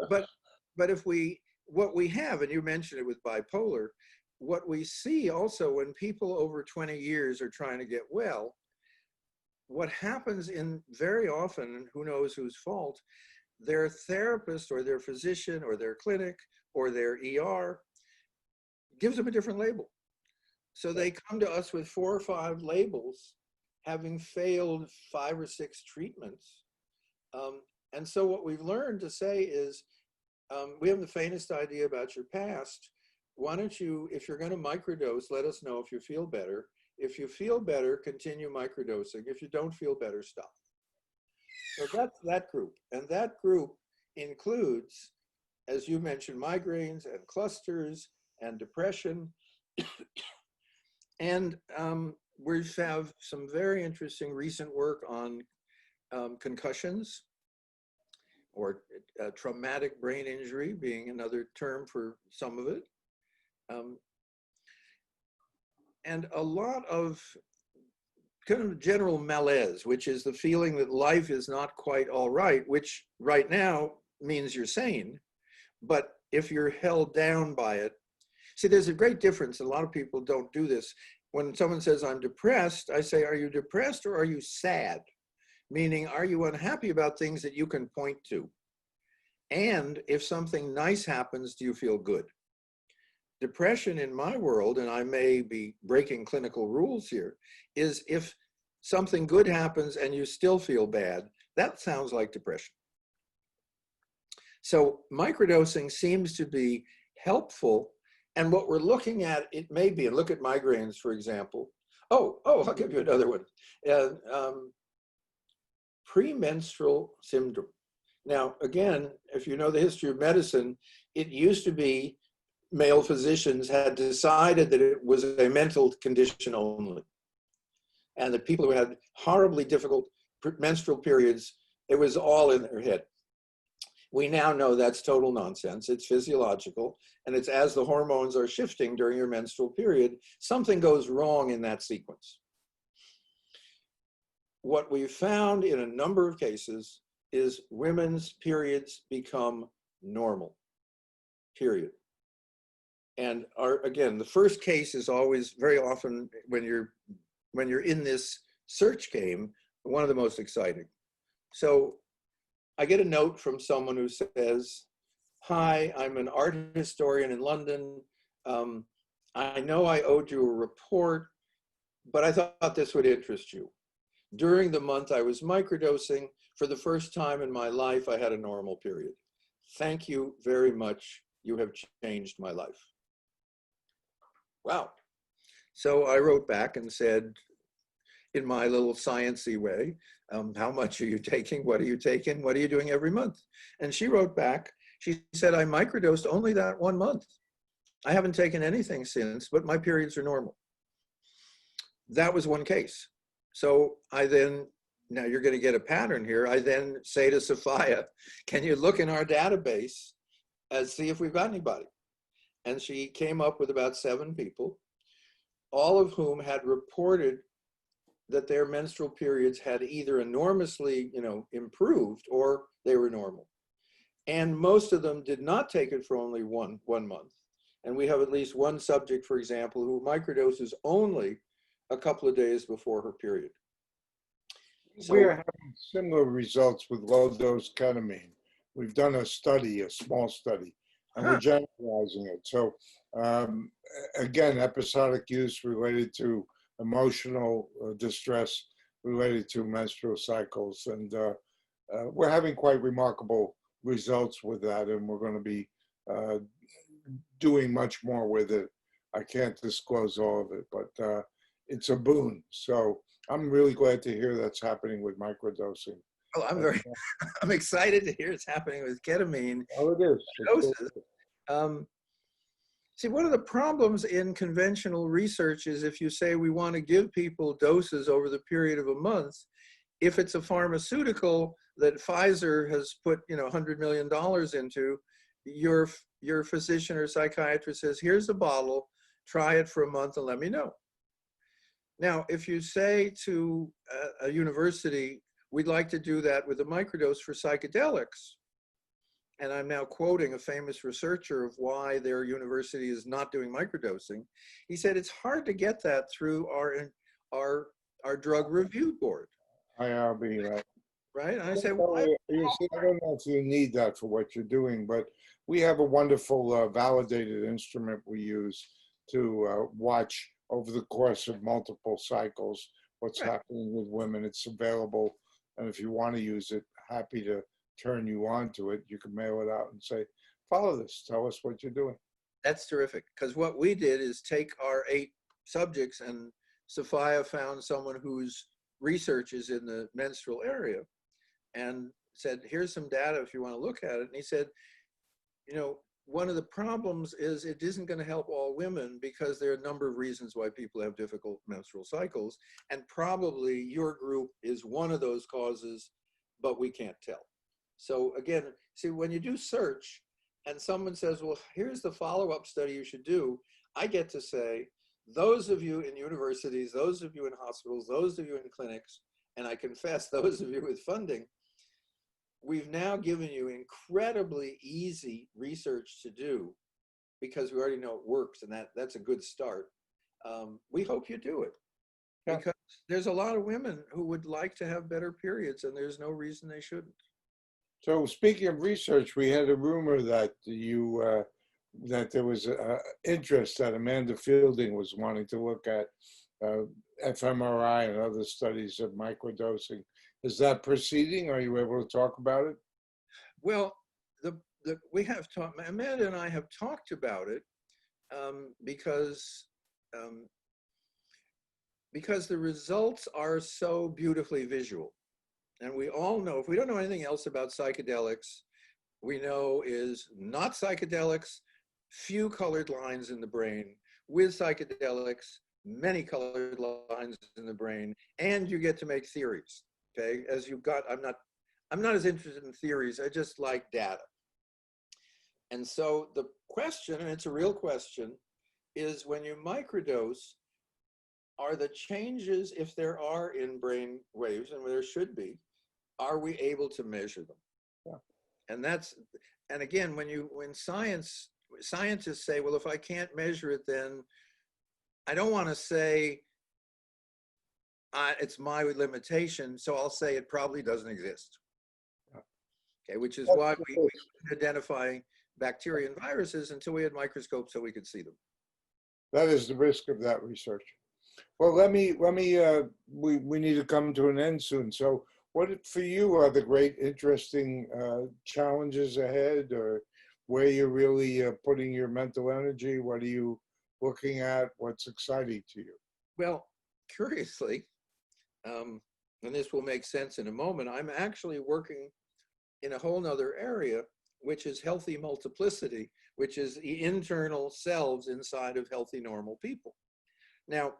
But what we have, and you mentioned it with bipolar, what we see also when people over 20 years are trying to get well, what happens very often, and who knows whose fault, their therapist or their physician or their clinic or their ER gives them a different label. So they come to us with 4 or 5 labels, having failed 5 or 6 treatments. And so what we've learned to say is, we have the faintest idea about your past. Why don't you, if you're going to microdose, let us know if you feel better. If you feel better, continue microdosing. If you don't feel better, stop. So that's that group. And that group includes, as you mentioned, migraines and clusters and depression. And we have some very interesting recent work on concussions, or traumatic brain injury being another term for some of it. And a lot of kind of general malaise, which is the feeling that life is not quite all right, which right now means you're sane. But if you're held down by it, see, there's a great difference. A lot of people don't do this. When someone says, I'm depressed, I say, are you depressed or are you sad? meaning are you unhappy about things that you can point to? And if something nice happens, do you feel good? Depression in my world, and I may be breaking clinical rules here, is if something good happens and you still feel bad, that sounds like depression. So microdosing seems to be helpful. And what we're looking at, it may be, and look at migraines, for example. I'll give you another one. Premenstrual syndrome. Now, again, if you know the history of medicine, it used to be male physicians had decided that it was a mental condition only. And the people who had horribly difficult menstrual periods, it was all in their head. We now know that's total nonsense. It's physiological, and it's as the hormones are shifting during your menstrual period, something goes wrong in that sequence. What we've found in a number of cases is women's periods become normal, period. And again, the first case is always very often when you're in this search game, one of the most exciting. So I get a note from someone who says, "Hi, I'm an art historian in London. I know I owed you a report, but I thought this would interest you. During the month I was microdosing, for the first time in my life, I had a normal period. Thank you very much. You have changed my life." Wow. So I wrote back and said, in my little sciencey way, how much are you taking? What are you taking? What are you doing every month? And she wrote back, she said, I microdosed only that 1 month. I haven't taken anything since, but my periods are normal. That was one case. So I then, now you're going to get a pattern here. I then say to Sophia, can you look in our database and see if we've got anybody? And she came up with about 7 people, all of whom had reported that their menstrual periods had either enormously, improved or they were normal. And most of them did not take it for only one month. And we have at least one subject, for example, who microdoses only a couple of days before her period. So, we are having similar results with low-dose ketamine. We've done a small study, and we're generalizing it. So again, episodic use related to emotional distress related to menstrual cycles. And we're having quite remarkable results with that, and we're going to be doing much more with it. I can't disclose all of it, but it's a boon. So I'm really glad to hear that's happening with microdosing. Well, I'm excited to hear it's happening with ketamine. Oh, it is. Doses. See, one of the problems in conventional research is if you say we want to give people doses over the period of a month, if it's a pharmaceutical that Pfizer has put, $100 million into, your physician or psychiatrist says, here's a bottle, try it for a month and let me know. Now, if you say to a university, we'd like to do that with a microdose for psychedelics, and I'm now quoting a famous researcher of why their university is not doing microdosing. He said, it's hard to get that through our drug review board. IRB, right? Right? And I said, you see, I don't know if you need that for what you're doing, but we have a wonderful validated instrument we use to watch over the course of multiple cycles what's happening with women. It's available, and if you want to use it, happy to turn you on to it. You can mail it out and say, follow this, tell us what you're doing. That's terrific, because what we did is take our 8 subjects, and Sophia found someone whose research is in the menstrual area and said, here's some data if you want to look at it. And he said, one of the problems is it isn't going to help all women because there are a number of reasons why people have difficult menstrual cycles, and probably your group is one of those causes, but we can't tell. So again, see, when you do search and someone says, well, here's the follow-up study you should do, I get to say, those of you in universities, those of you in hospitals, those of you in clinics, and I confess, those of you with funding, we've now given you incredibly easy research to do because we already know it works, and that's a good start. We hope you do it. Yeah. because there's a lot of women who would like to have better periods, and there's no reason they shouldn't. So speaking of research, we had a rumor that that there was interest that Amanda Fielding was wanting to look at fMRI and other studies of microdosing. Is that proceeding? Are you able to talk about it? Well, we have talked, Amanda and I have talked about it because the results are so beautifully visual. And we all know, if we don't know anything else about psychedelics, we know is not psychedelics, few colored lines in the brain, with psychedelics, many colored lines in the brain, and you get to make theories. Okay, as you've got, I'm not as interested in theories, I just like data. And so the question, and it's a real question, is when you microdose, are the changes, if there are in brain waves, and there should be, are we able to measure them? Yeah. And again, when scientists say, well, if I can't measure it, then I don't want to say it's my limitation, so I'll say it probably doesn't exist. Yeah. Okay, which is why we couldn't identify bacteria and viruses until we had microscopes so we could see them. That is the risk of that research. Well, we need to come to an end soon. So what for you are the great interesting challenges ahead, or where you're really putting your mental energy? What are you looking at? What's exciting to you? Well, curiously, and this will make sense in a moment, I'm actually working in a whole nother area, which is healthy multiplicity, which is the internal selves inside of healthy, normal people. Now,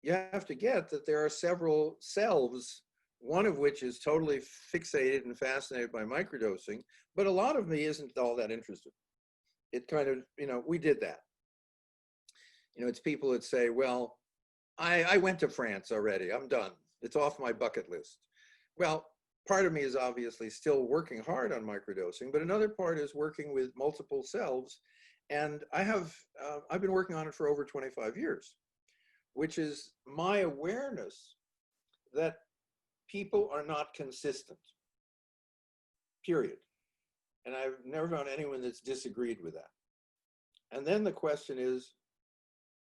you have to get that there are several selves, one of which is totally fixated and fascinated by microdosing, but a lot of me isn't all that interested. It kind of, we did that. It's people that say, well, I went to France already, I'm done. It's off my bucket list. Well, part of me is obviously still working hard on microdosing, but another part is working with multiple selves. And I've been working on it for over 25 years, which is my awareness that people are not consistent, period. And I've never found anyone that's disagreed with that. And then the question is,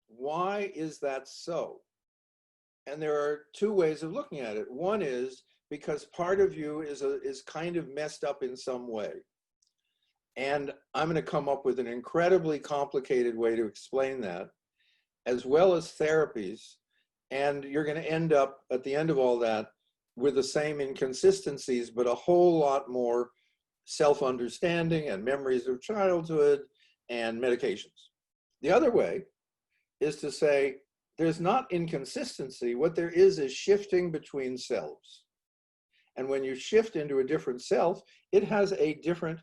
why is that so? And there are two ways of looking at it. One is because part of you is kind of messed up in some way. And I'm going to come up with an incredibly complicated way to explain that, as well as therapies. And you're going to end up at the end of all that with the same inconsistencies, but a whole lot more self-understanding and memories of childhood and medications. The other way is to say, there's not inconsistency. What there is shifting between selves. And when you shift into a different self, it has a different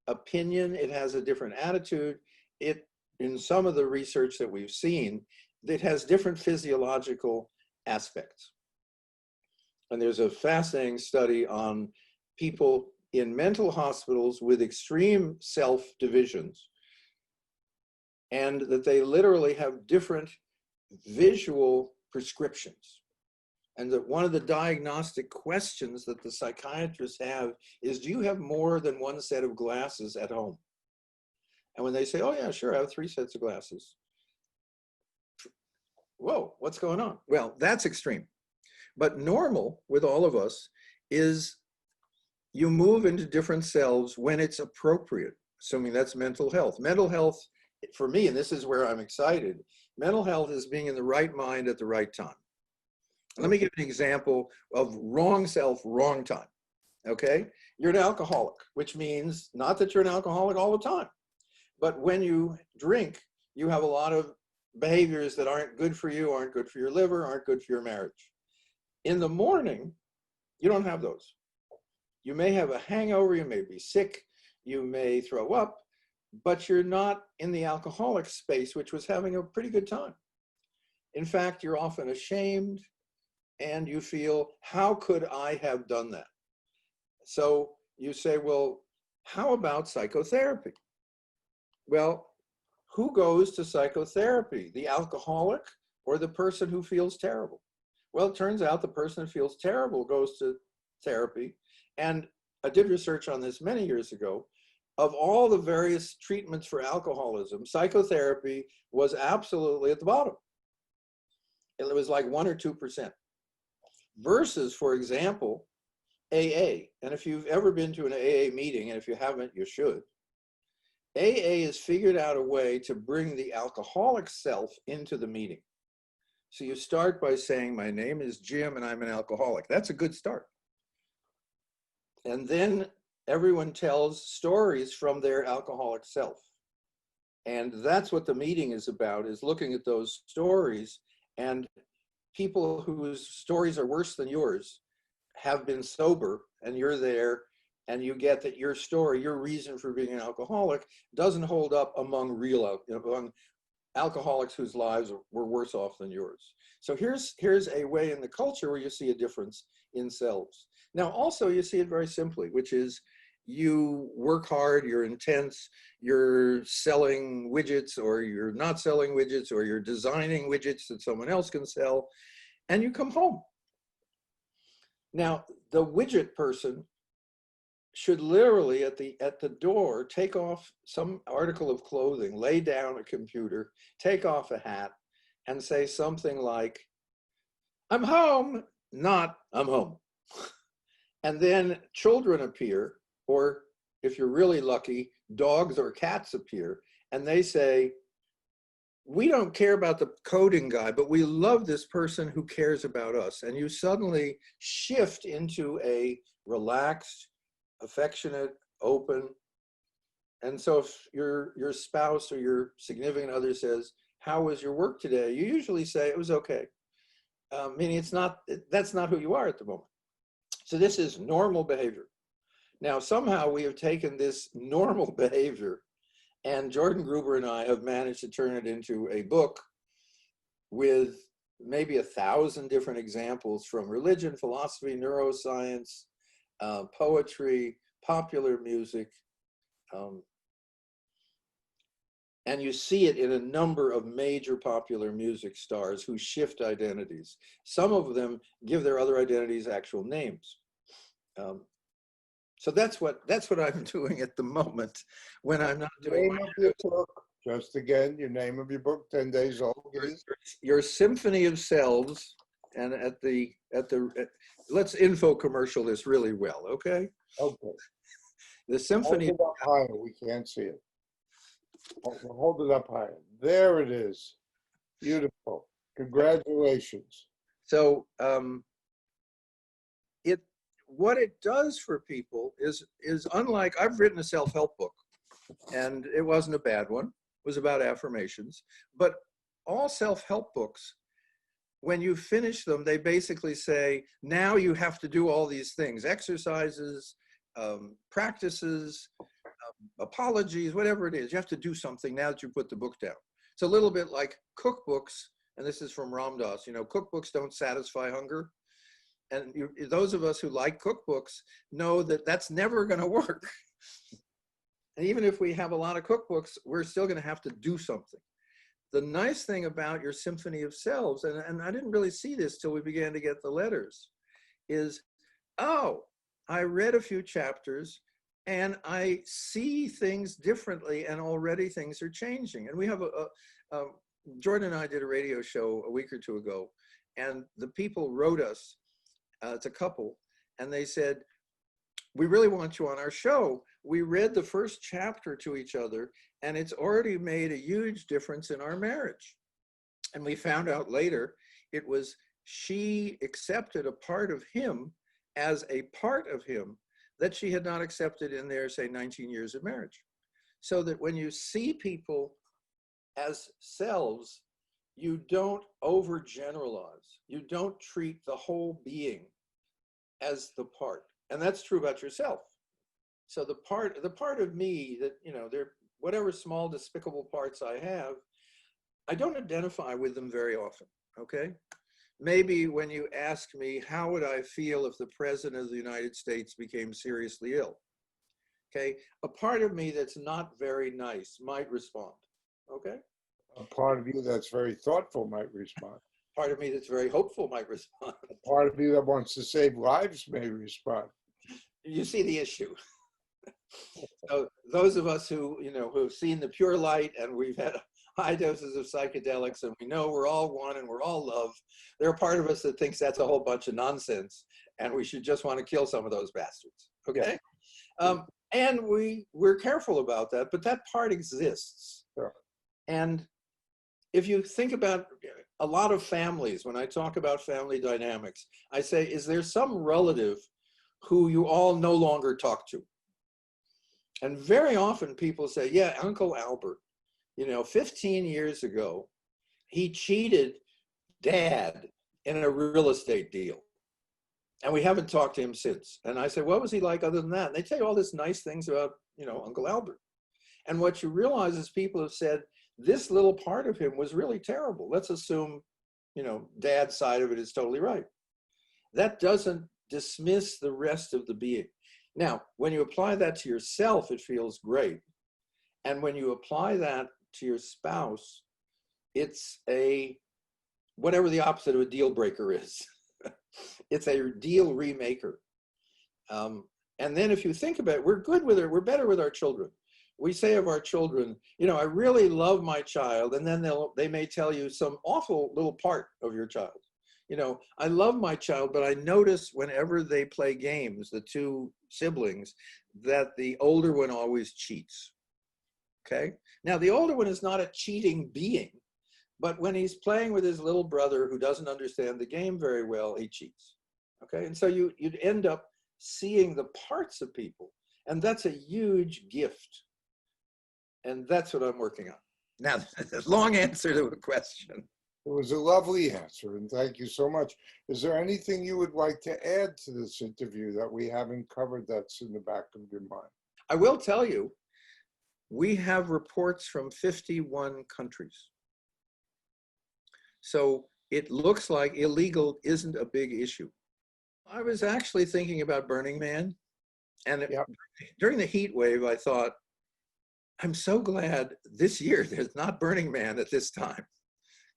opinion. It has a different attitude. In some of the research that we've seen, it has different physiological aspects. And there's a fascinating study on people in mental hospitals with extreme self-divisions, and that they literally have different visual prescriptions. And that one of the diagnostic questions that the psychiatrists have is, do you have more than one set of glasses at home? And when they say, oh yeah, sure, I have 3 sets of glasses. Whoa, what's going on? Well, that's extreme. But normal with all of us is you move into different selves when it's appropriate, assuming that's mental health. Mental health, for me, and this is where I'm excited, mental health is being in the right mind at the right time. Let me give an example of wrong self, wrong time, okay? You're an alcoholic, which means not that you're an alcoholic all the time, but when you drink, you have a lot of behaviors that aren't good for you, aren't good for your liver, aren't good for your marriage. In the morning, you don't have those. You may have a hangover, you may be sick, you may throw up, but you're not in the alcoholic space, which was having a pretty good time. In fact, you're often ashamed and you feel, how could I have done that? So you say, well, how about psychotherapy? Well, who goes to psychotherapy? The alcoholic or the person who feels terrible? Well, it turns out the person who feels terrible goes to therapy. And I did research on this many years ago. Of all the various treatments for alcoholism, psychotherapy was absolutely at the bottom. It was like 1 or 2%. Versus, for example, AA. And if you've ever been to an AA meeting, and if you haven't, you should. AA has figured out a way to bring the alcoholic self into the meeting. So you start by saying, my name is Jim and I'm an alcoholic. That's a good start. And then everyone tells stories from their alcoholic self. And that's what the meeting is about, is looking at those stories. And people whose stories are worse than yours have been sober, and you're there, and you get that your story, your reason for being an alcoholic, doesn't hold up among among alcoholics whose lives were worse off than yours. So here's a way in the culture where you see a difference in selves. Now, also you see it very simply, which is you work hard, you're intense, you're selling widgets, or you're not selling widgets, or you're designing widgets that someone else can sell, and you come home. Now, the widget person should literally at the door take off some article of clothing, lay down a computer, take off a hat, and say something like, I'm home, not I'm home. And then children appear, or if you're really lucky, dogs or cats appear, and they say, we don't care about the coding guy, but we love this person who cares about us. And you suddenly shift into a relaxed, affectionate, open. And so if your spouse or your significant other says, how was your work today? You usually say, it was okay. Meaning that's not who you are at the moment. So this is normal behavior. Now, somehow we have taken this normal behavior, and Jordan Gruber and I have managed to turn it into a book with maybe 1,000 different examples from religion, philosophy, neuroscience, poetry, popular music. And you see it in a number of major popular music stars who shift identities. Some of them give their other identities actual names. So that's what I'm doing at the moment when I'm not doing Name of your book, just again, your name of your book, 10 Days Old. Your Symphony of Selves. And let's info commercial this really well, okay? Okay. The Symphony. Hold it up higher. We can't see it. Hold it up higher. There it is. Beautiful. Congratulations. So what it does for people is unlike, I've written a self-help book, and it wasn't a bad one. It was about affirmations. But all self-help books, when you finish them, they basically say, now you have to do all these things, exercises, practices, apologies, whatever it is. You have to do something now that you put the book down. It's a little bit like cookbooks, and this is from Ram Dass, cookbooks don't satisfy hunger. And those of us who like cookbooks know that that's never going to work. And even if we have a lot of cookbooks, we're still going to have to do something. The nice thing about your Symphony of Selves, and I didn't really see this till we began to get the letters, is, oh, I read a few chapters and I see things differently, and already things are changing. And we have Jordan and I did a radio show a week or two ago, and the people wrote us, it's a couple, and they said, we really want you on our show. We read the first chapter to each other, and it's already made a huge difference in our marriage. And we found out later, it was she accepted a part of him as a part of him that she had not accepted in their, say, 19 years of marriage. So that when you see people as selves, you don't overgeneralize. You don't treat the whole being as the part. And that's true about yourself. So the part of me that, there, whatever small despicable parts I have, I don't identify with them very often, okay? Maybe when you ask me, how would I feel if the President of the United States became seriously ill? Okay, a part of me that's not very nice might respond, okay? A part of you that's very thoughtful might respond. Part of me that's very hopeful might respond. A part of you that wants to save lives may respond. You see the issue. So those of us who, you know, who've seen the pure light and we've had high doses of psychedelics and we know we're all one and we're all love, there are part of us that thinks that's a whole bunch of nonsense and we should just want to kill some of those bastards, okay? And we're careful about that, but that part exists. Sure. And if you think about a lot of families, when I talk about family dynamics, I say, is there some relative who you all no longer talk to? And very often people say, yeah, Uncle Albert, you know, 15 years ago, he cheated Dad in a real estate deal. And we haven't talked to him since. And I said, what was he like other than that? And they tell you all this nice things about, you know, Uncle Albert. And what you realize is people have said, this little part of him was really terrible. Let's assume, you know, Dad's side of it is totally right. That doesn't dismiss the rest of the being. Now, when you apply that to yourself, it feels great. And when you apply that to your spouse, it's whatever the opposite of a deal breaker is. It's a deal remaker. And then if you think about it, we're good with it. We're better with our children. We say of our children, you know, I really love my child. And then they may tell you some awful little part of your child. You know, I love my child, but I notice whenever they play games, the two siblings, that the older one always cheats. Okay. Now, the older one is not a cheating being, but when he's playing with his little brother who doesn't understand the game very well, he cheats. Okay. And so you'd end up seeing the parts of people, and that's a huge gift. And that's what I'm working on. Now, long answer to a question. It was a lovely answer, and thank you so much. Is there anything you would like to add to this interview that we haven't covered that's in the back of your mind? I will tell you, we have reports from 51 countries. So it looks like illegal isn't a big issue. I was actually thinking about Burning Man, and during the heat wave, I thought, I'm so glad this year there's not Burning Man at this time.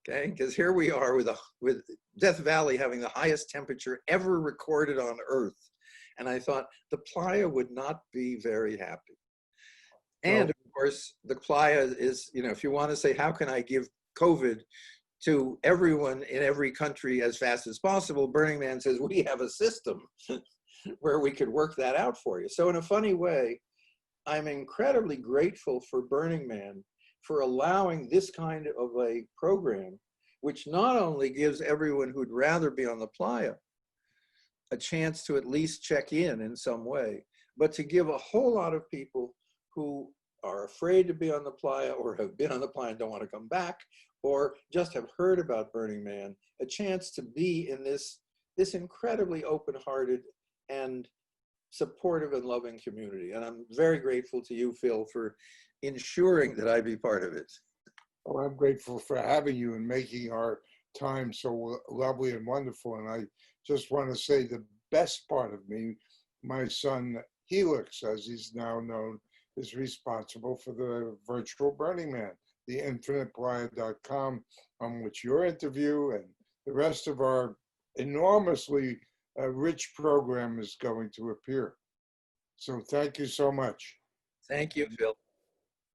Okay, because here we are with Death Valley having the highest temperature ever recorded on Earth. And I thought the playa would not be very happy. And of course, the playa is, you know, if you want to say, how can I give COVID to everyone in every country as fast as possible, Burning Man says, we have a system where we could work that out for you. So in a funny way, I'm incredibly grateful for Burning Man for allowing this kind of a program, which not only gives everyone who'd rather be on the playa a chance to at least check in some way, but to give a whole lot of people who are afraid to be on the playa or have been on the playa and don't want to come back, or just have heard about Burning Man, a chance to be in this incredibly open-hearted and supportive and loving community. And I'm very grateful to you, Phil, for ensuring that I be part of it. Well, I'm grateful for having you and making our time so lovely and wonderful. And I just want to say the best part of me, my son Helix, as he's now known, is responsible for the virtual Burning Man, the infiniteplaya.com, on which your interview and the rest of our enormously rich program is going to appear. So thank you so much. Thank you, Phil.